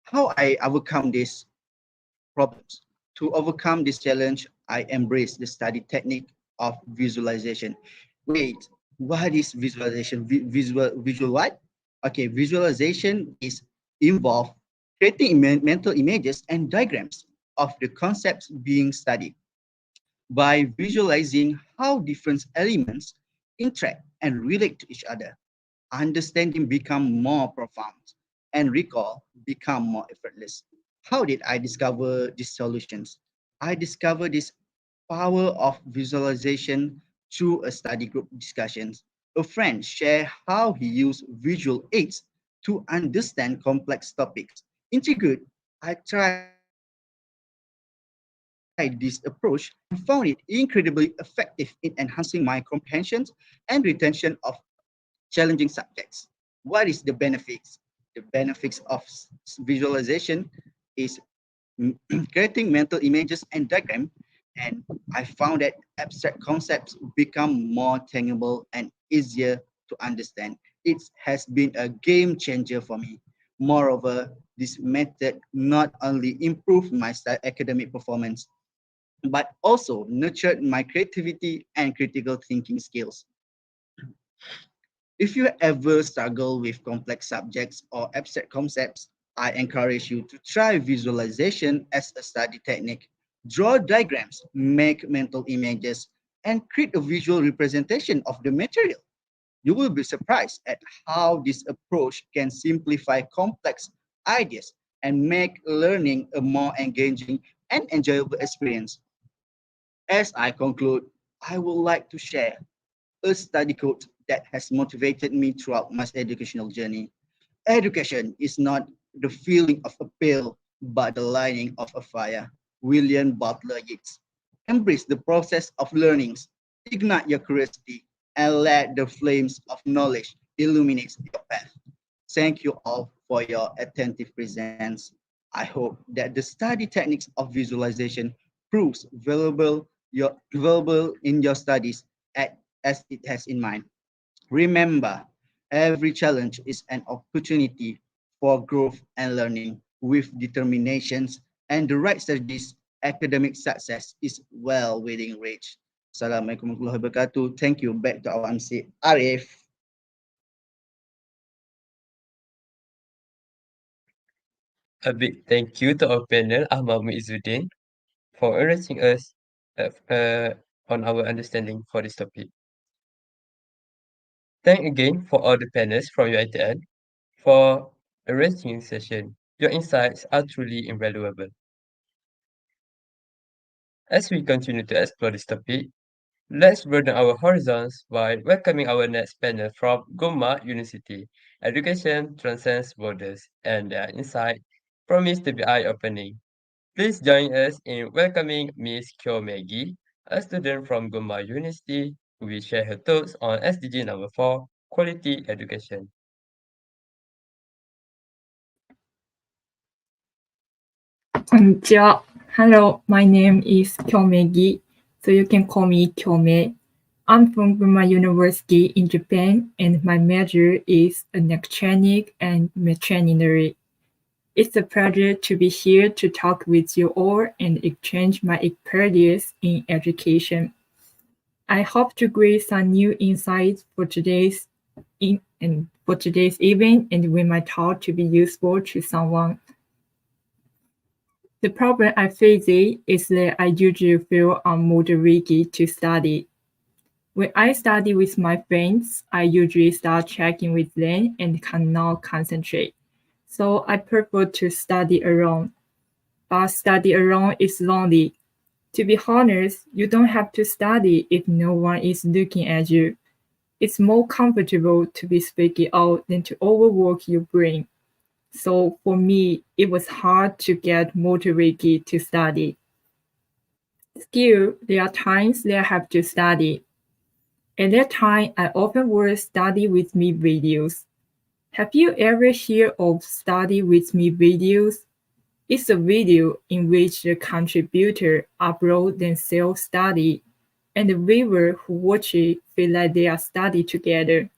How I overcome these problems? To overcome this challenge, I embrace the study technique of visualization. Wait, what is visualization? Visual what? Okay, visualization is involve creating mental images and diagrams of the concepts being studied. By visualizing how different elements interact and relate to each other, understanding become more profound and recall become more effortless. How did I discover these solutions? I discovered this power of visualization through a study group discussions. A friend shared how he used visual aids to understand complex topics. Intrigued, I tried this approach and found it incredibly effective in enhancing my comprehension and retention of challenging subjects. What is the benefits? The benefits of visualization is creating mental images and diagram, and I found that abstract concepts become more tangible and easier to understand. It has been a game changer for me. Moreover, this method not only improved my academic performance but also nurtured my creativity and critical thinking skills. If you ever struggle with complex subjects or abstract concepts, I encourage you to try visualization as a study technique. Draw diagrams, make mental images, and create a visual representation of the material. You will be surprised at how this approach can simplify complex ideas and make learning a more engaging and enjoyable experience. As I conclude, I would like to share a study quote that has motivated me throughout my educational journey. Education is not the feeling of a pill, but the lighting of a fire. William Butler Yeats. Embrace the process of learnings, ignite your curiosity, and let the flames of knowledge illuminate your path. Thank you all for your attentive presence. I hope that the study techniques of visualization proves valuable in your studies as it has in mind. Remember, every challenge is an opportunity for growth and learning. With determinations and the right strategies, academic success is well within reach. Assalamualaikum warahmatullahi wabarakatuh. Thank you. Back to our MC, Arif. A big thank you to our panel, Ahmad Muizuddin, for enriching us on our understanding for this topic. Thank again for all the panelists from UITN for arranging this session. Your insights are truly invaluable. As we continue to explore this topic, let's broaden our horizons by welcoming our next panel from Goma University. Education transcends borders, and their insight promise to be eye-opening. Please join us in welcoming Miss Kyo Maggie, a student from Guma University, who will share her thoughts on SDG number 4, quality education. Konnichiwa. Hello, my name is Kyomegi, so you can call me Kyome. I'm from Guma University in Japan, and my major is electronic and machinery. It's a pleasure to be here to talk with you all and exchange my experience in education. I hope to glean some new insights for today's event and we might talk to be useful to someone. The problem I face is that I usually feel unmotivated to study. When I study with my friends, I usually start chatting with them and cannot concentrate. So I prefer to study alone. But study alone is lonely. To be honest, you don't have to study if no one is looking at you. It's more comfortable to be speaking out than to overwork your brain. So for me, it was hard to get motivated to study. Still, there are times that I have to study. At that time, I often watch study with me videos. Have you ever heard of study with me videos? It's a video in which the contributor uploads themselves study, and the viewer who watch it feel like they are studying together.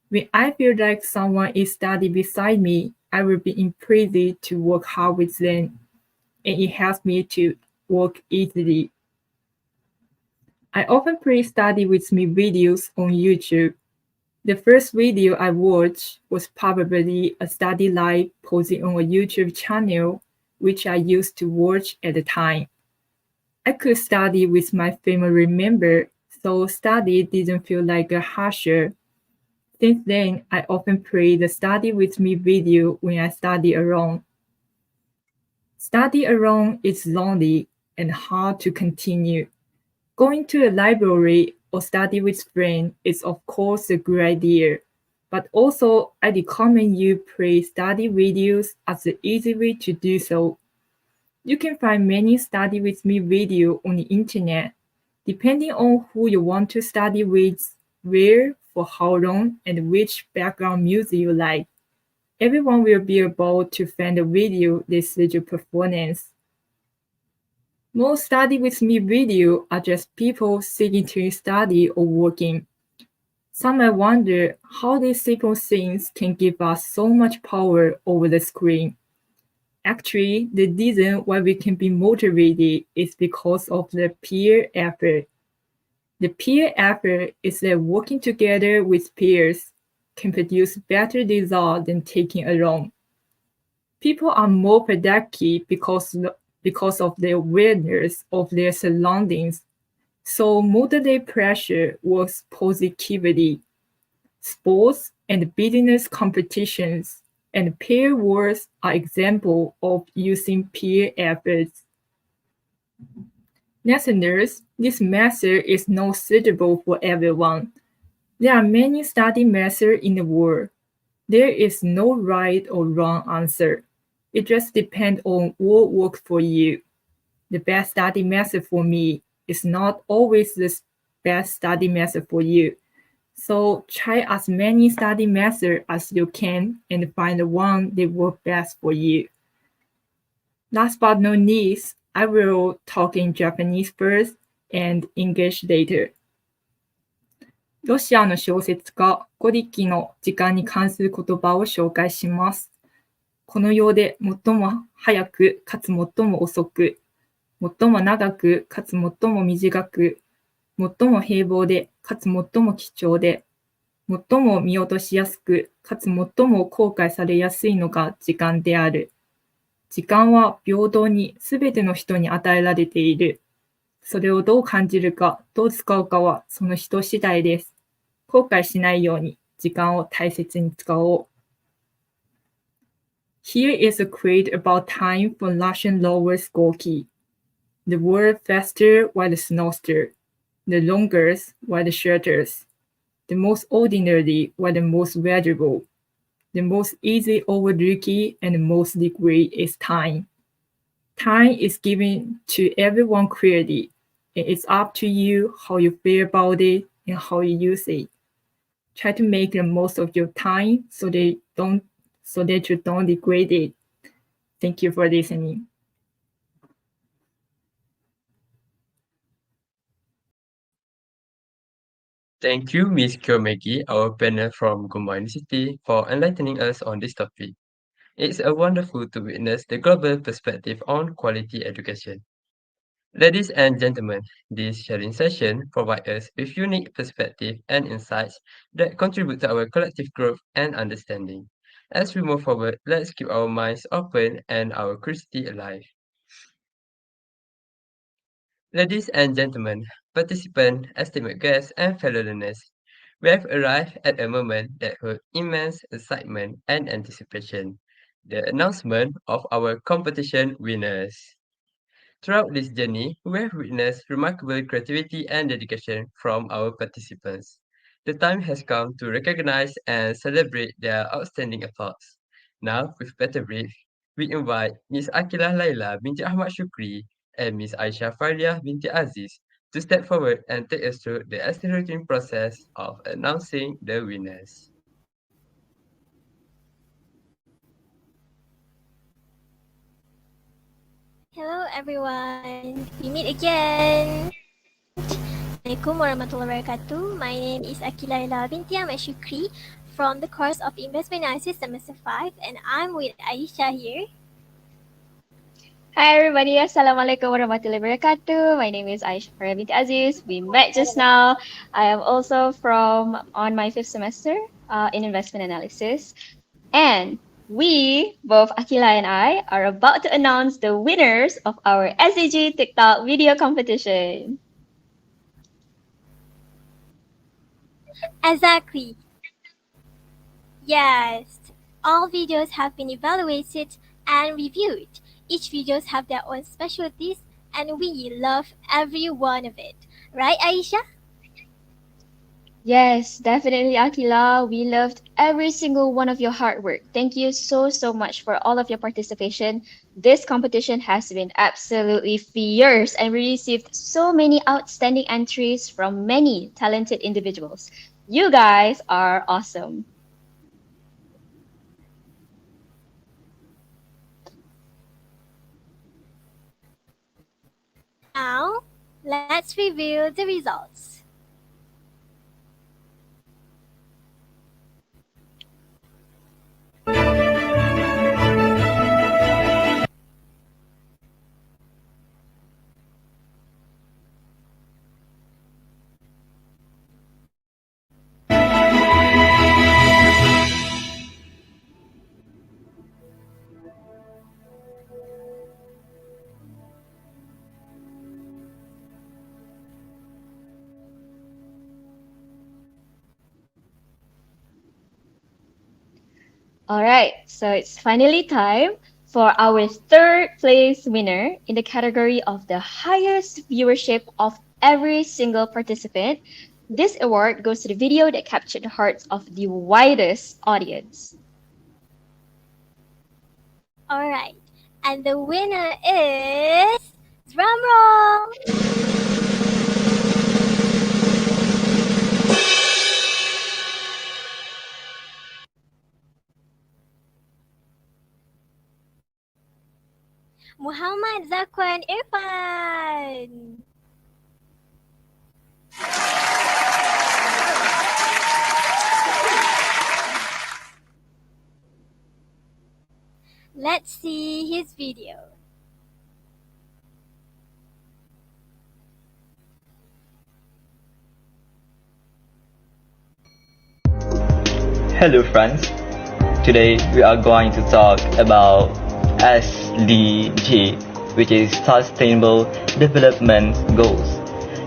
When I feel like someone is studying beside me, I will be impressed to work hard with them, and it helps me to work easily. I often play study with me videos on YouTube. The first video I watched was probably a study live posted on a YouTube channel, which I used to watch at the time. I could study with my family member, so study didn't feel like a hassle. Since then, I often play the study with me video when I study alone. Study alone is lonely and hard to continue. Going to a library or study with friends is of course a good idea, but also I recommend you play study videos as the easy way to do so. You can find many study with me videos on the internet, depending on who you want to study with, where, for how long, and which background music you like. Everyone will be able to find a video that suits your performance. Most study with me videos are just people sitting to study or working. Some might wonder how these simple things can give us so much power over the screen. Actually, the reason why we can be motivated is because of the peer effort. The peer effort is that working together with peers can produce better results than taking alone. People are more productive because of their awareness of their surroundings. So moderate pressure works positively. Sports and business competitions and peer wars are examples of using peer efforts. Listeners, this method is not suitable for everyone. There are many study methods in the world. There is no right or wrong answer. It just depends on what works for you. The best study method for me is not always the best study method for you. So try as many study methods as you can and find the one that works best for you. Last but not least, I will talk in Japanese first and English later. ロシアの小説家ゴリキの時間に関する言葉を紹介します。この世で最も早くかつ最も遅く、最も長くかつ最も短く、最も平凡でかつ最も貴重で、最も見落としやすくかつ最も後悔されやすいのが時間である。時間は平等にすべての人に与えられている。それをどう感じるか、どう使うかはその人次第です。後悔しないように時間を大切に使おう。Here is a quote about time from Russian lover Gorky. The word faster while the snowster, the longest while the shortest, the most ordinary while the most valuable. The most easy overlooking and most degree is time. Time is given to everyone clearly. It's up to you how you feel about it and how you use it. Try to make the most of your time so that you don't degrade it. Thank you for listening. Thank you, Ms. Kyomeki, our panel from Guma University, for enlightening us on this topic. It's wonderful to witness the global perspective on quality education. Ladies and gentlemen, this sharing session provides us with unique perspective and insights that contribute to our collective growth and understanding. As we move forward, let's keep our minds open and our curiosity alive. Ladies and gentlemen, participants, esteemed guests, and fellow learners, we have arrived at a moment that holds immense excitement and anticipation, the announcement of our competition winners. Throughout this journey, we have witnessed remarkable creativity and dedication from our participants. The time has come to recognize and celebrate their outstanding efforts. Now, with better brief, we invite Ms. Akilah Laila binti Ahmad Shukri and Ms. Aisha Farliah binti Aziz to step forward and take us through the exhilarating process of announcing the winners. Hello everyone, we meet again. Assalamualaikum warahmatullahi wabarakatuh. My name is Akilaila binti Ahmad Shukri from the course of Investment Analysis Semester 5 and I'm with Aisha here. Hi everybody, Assalamualaikum warahmatullahi wabarakatuh. My name is Aisha Farah binti Aziz. We met just now. I am also on my 5th semester in investment analysis. And we, both Akila and I, are about to announce the winners of our SDG TikTok video competition. Exactly. Yes, all videos have been evaluated and reviewed. Each videos have their own specialties and we love every one of it. Right, Aisha? Yes, definitely, Akila. We loved every single one of your hard work. Thank you so much for all of your participation. This competition has been absolutely fierce, and we received so many outstanding entries from many talented individuals. You guys are awesome. Now, let's reveal the results. All right, so it's finally time for our third place winner in the category of the highest viewership of every single participant. This award goes to the video that captured the hearts of the widest audience. Alright, and the winner is... Drumroll! Muhammad Zakwan Irfan! Let's see his video. Hello friends, today we are going to talk about SDG, which is Sustainable Development Goals.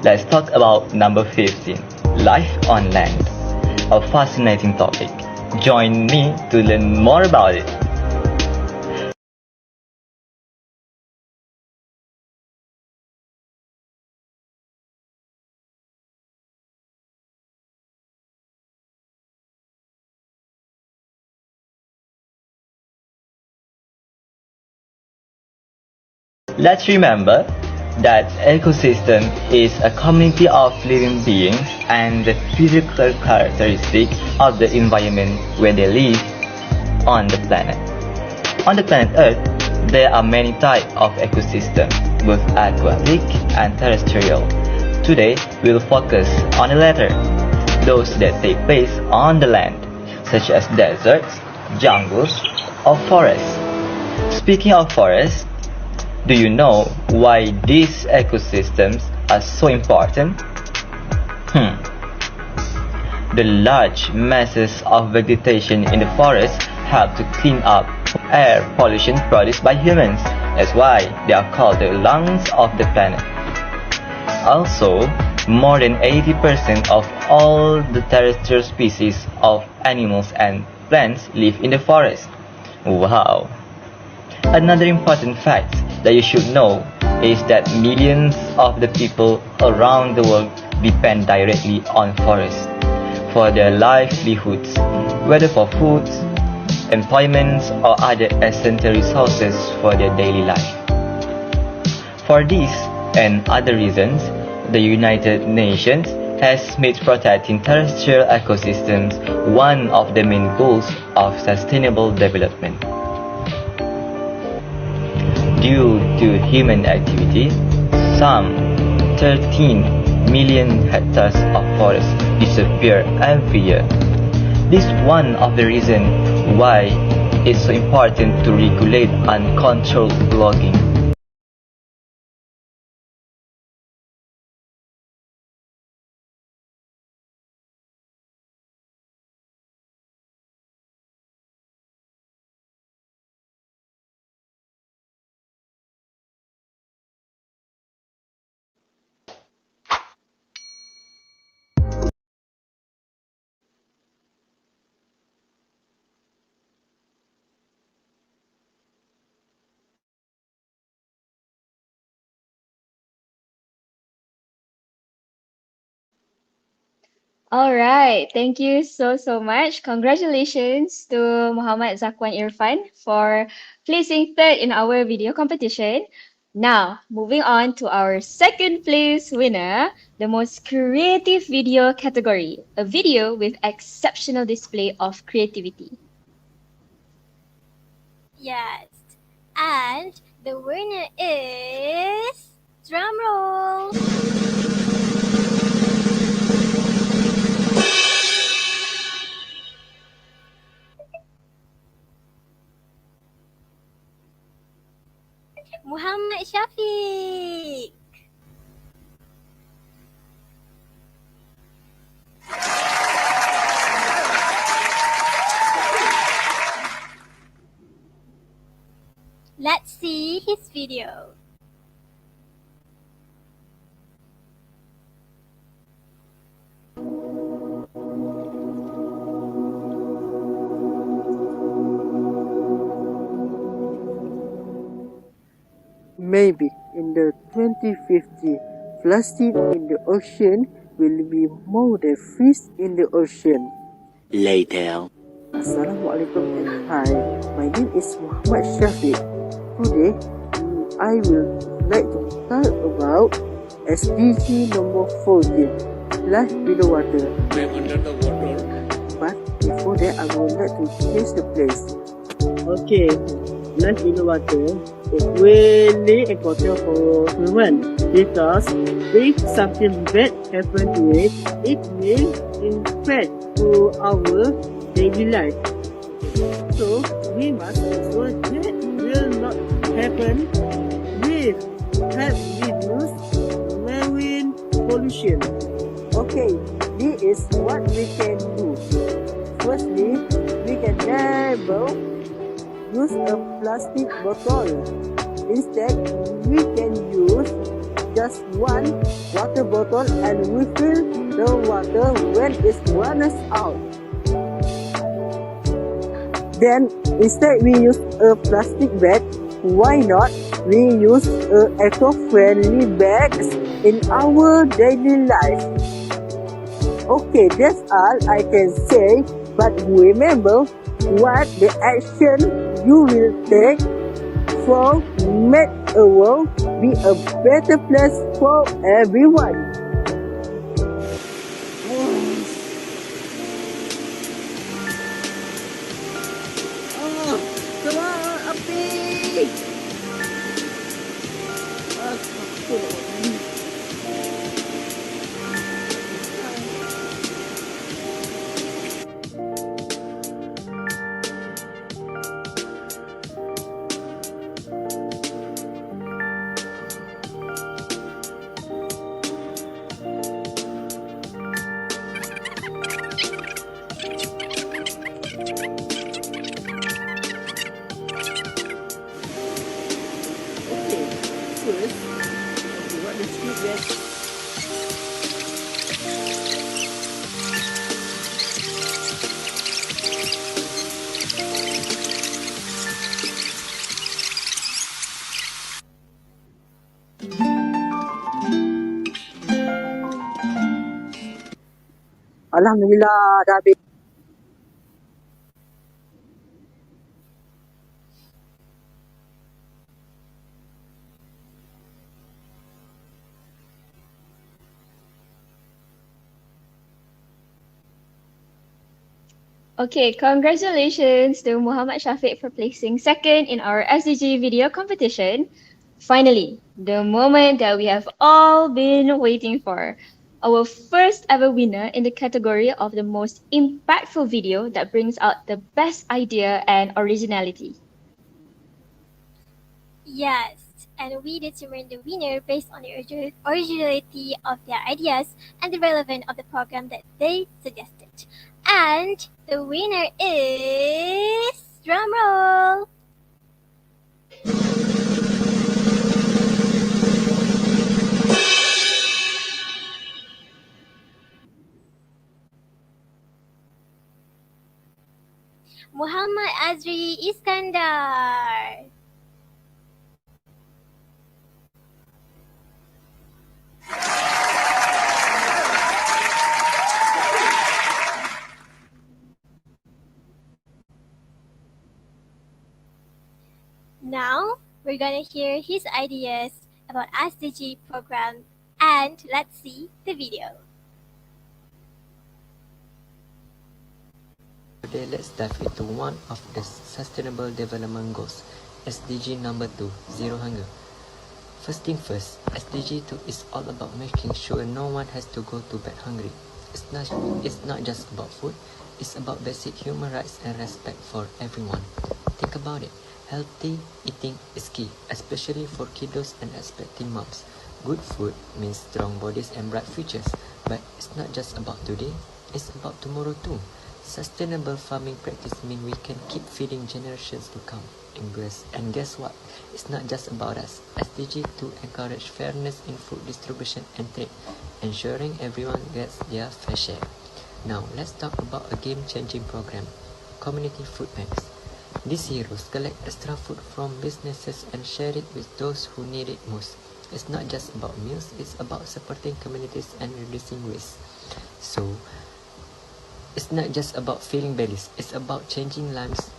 Let's talk about number 15, Life on Land, a fascinating topic. Join me to learn more about it. Let's remember that ecosystem is a community of living beings and the physical characteristics of the environment where they live on the planet. On the planet Earth, there are many types of ecosystems, both aquatic and terrestrial. Today, we'll focus on the latter, those that take place on the land, such as deserts, jungles, or forests. Speaking of forests, do you know why these ecosystems are so important? The large masses of vegetation in the forest help to clean up air pollution produced by humans. That's why they are called the lungs of the planet. Also, more than 80% of all the terrestrial species of animals and plants live in the forest. Wow! Another important fact that you should know is that millions of the people around the world depend directly on forests for their livelihoods, whether for food, employment, or other essential resources for their daily life. For these and other reasons, the United Nations has made protecting terrestrial ecosystems one of the main goals of sustainable development. Due to human activity, some 13 million hectares of forest disappear every year. This is one of the reasons why it's so important to regulate uncontrolled logging. All right, thank you so much. Congratulations to Muhammad Zakwan Irfan for placing third in our video competition. Now, moving on to our second place winner, the most creative video category, a video with exceptional display of creativity. Yes. And the winner is... drum roll! Muhammad Shafiq. Let's see his video. Maybe in the 2050, plastic in the ocean will be more than fish in the ocean. Later. Assalamualaikum and hi, my name is Muhammad Shafiq. Today, I will like to talk about SDG number 14, life below water. Life under the water. But before that, I would like to change the place. Okay, life below water is really important for human because if something bad happen to it, it will impact to our daily life. So we must ensure that will not happen. We have reduced marine pollution. Okay, this is what we can do. Firstly, we can never use a plastic bottle. Instead, we can use just one water bottle and refill the water when it runs out. Then, instead we use a plastic bag, why not we use eco-friendly bags in our daily life? Okay, that's all I can say, but remember what the action you will take for make a world be a better place for everyone. Keluar api! Astagfirullahaladzim. Okay, first, what the script that Alhamdulillah, dah habis. Okay, congratulations to Muhammad Shafiq for placing second in our SDG video competition. Finally, the moment that we have all been waiting for. Our first ever winner in the category of the most impactful video that brings out the best idea and originality. Yes, and we determine the winner based on the originality of their ideas and the relevance of the program that they suggested. And the winner is drumroll. Muhammad Azri Iskandar. Now we're gonna hear his ideas about SDG program, and let's see the video. Today, let's dive into one of the Sustainable Development Goals, SDG number 2, Zero Hunger. First thing first, SDG 2 is all about making sure no one has to go to bed hungry. It's not just about food, it's about basic human rights and respect for everyone. Think about it, healthy eating is key, especially for kiddos and expecting moms. Good food means strong bodies and bright futures, but it's not just about today, it's about tomorrow too. Sustainable farming practice mean we can keep feeding generations to come. And guess what? It's not just about us. SDG 2 encourage fairness in food distribution and trade, ensuring everyone gets their fair share. Now, let's talk about a game-changing program, Community Food Banks. These heroes collect extra food from businesses and share it with those who need it most. It's not just about meals, it's about supporting communities and reducing waste. So, it's not just about filling bellies, it's about changing lives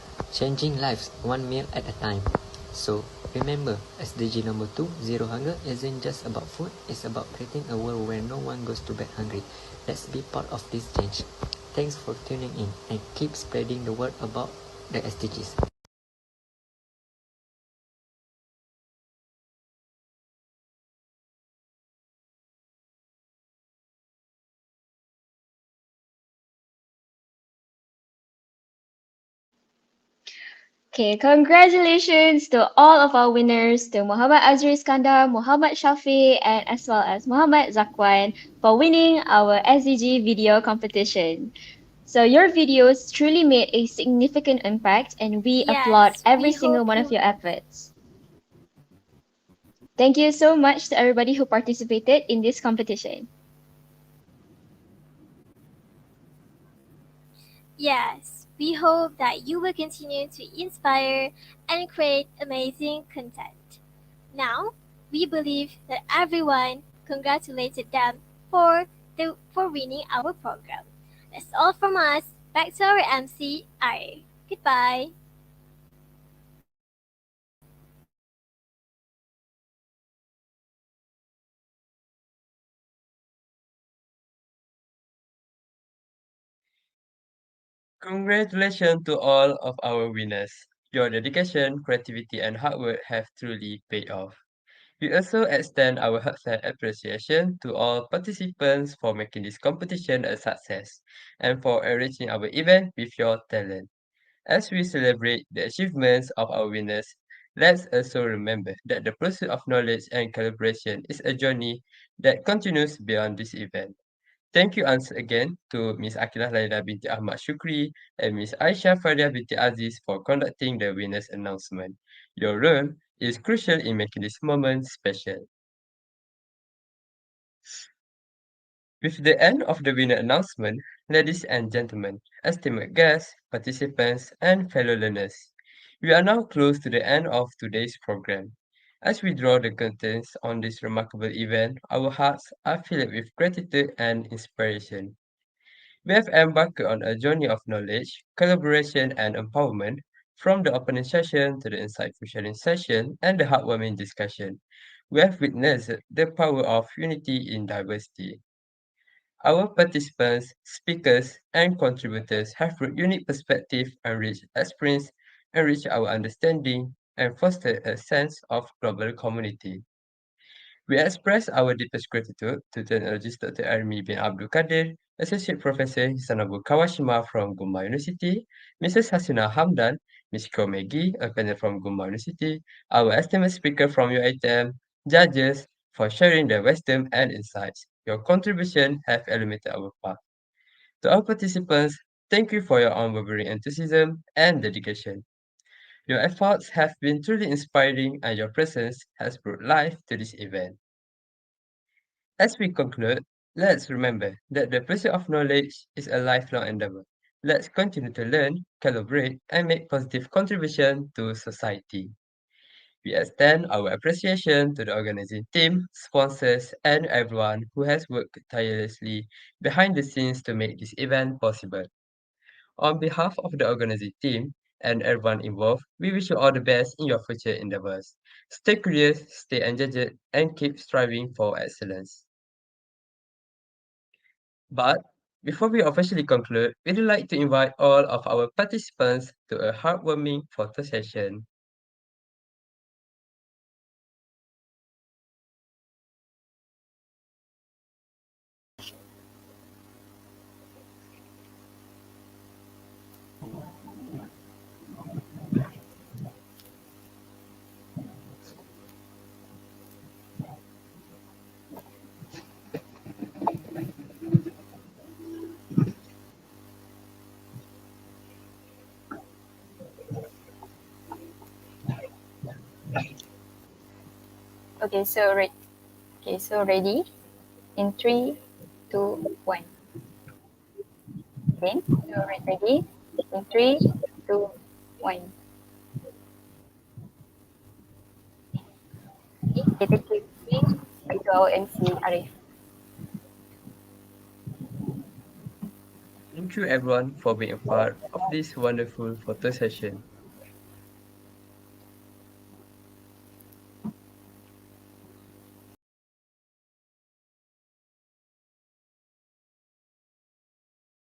one meal at a time. So remember, SDG number 2, Zero Hunger, isn't just about food, it's about creating a world where no one goes to bed hungry. Let's be part of this change. Thanks for tuning in and keep spreading the word about the SDGs. Okay, congratulations to all of our winners, to Muhammad Azri Iskandar, Muhammad Shafi, and as well as Muhammad Zakwan for winning our SDG video competition. So your videos truly made a significant impact and we applaud Yes, every we single hope one you. of your efforts. Thank you so much to everybody who participated in this competition. Yes, we hope that you will continue to inspire and create amazing content. Now, we believe that everyone congratulated them for winning our program. That's all from us. Back to our MC, Ari. Goodbye. Congratulations to all of our winners. Your dedication, creativity, and hard work have truly paid off. We also extend our heartfelt appreciation to all participants for making this competition a success and for enriching our event with your talent. As we celebrate the achievements of our winners, let's also remember that the pursuit of knowledge and collaboration is a journey that continues beyond this event. Thank you once again to Ms. Akilah Laila binti Ahmad Shukri and Ms. Aisha Faria binti Aziz for conducting the winners announcement. Your role is crucial in making this moment special. With the end of the winner announcement, ladies and gentlemen, esteemed guests, participants, and fellow learners, we are now close to the end of today's program. As we draw the curtains on this remarkable event, our hearts are filled with gratitude and inspiration. We have embarked on a journey of knowledge, collaboration, and empowerment, from the opening session to the insightful sharing session and the heartwarming discussion. We have witnessed the power of unity in diversity. Our participants, speakers, and contributors have brought unique perspective and rich experience, enriched our understanding, and fostered a sense of global community. We express our deepest gratitude to technologist Dr. Armi bin Abdul Kadir, Associate Professor Hisanobu Kawashima from Gumma University, Mrs. Hasina Hamdan, Ms. Komegi, a panel from Gumma University, our esteemed speaker from UITM, judges, for sharing their wisdom and insights. Your contribution have illuminated our path. To our participants, thank you for your unwavering enthusiasm and dedication. Your efforts have been truly inspiring and your presence has brought life to this event. As we conclude, let's remember that the pursuit of knowledge is a lifelong endeavor. Let's continue to learn, collaborate, and make positive contribution to society. We extend our appreciation to the organizing team, sponsors, and everyone who has worked tirelessly behind the scenes to make this event possible. On behalf of the organizing team and everyone involved, we wish you all the best in your future endeavors. Stay curious, stay engaged, and keep striving for excellence. But before we officially conclude, we'd like to invite all of our participants to a heartwarming photo session. Okay, so ready? In 3, 2, 1. Again. So ready? In 3, 2, 1. Okay, thank you. Back to our MC Arif. Thank you everyone for being a part of this wonderful photo session.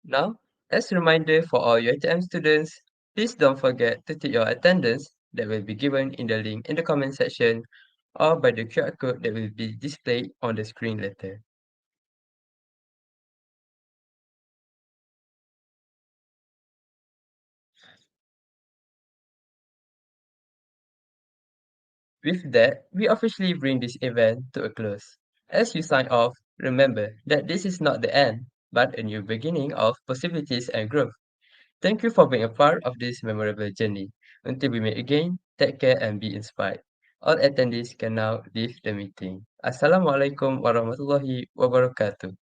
Now, as a reminder for all UiTM students, please don't forget to take your attendance that will be given in the link in the comment section or by the QR code that will be displayed on the screen later. With that, we officially bring this event to a close. As you sign off, remember that this is not the end, but a new beginning of possibilities and growth. Thank you for being a part of this memorable journey. Until we meet again, take care and be inspired. All attendees can now leave the meeting. Assalamualaikum warahmatullahi wabarakatuh.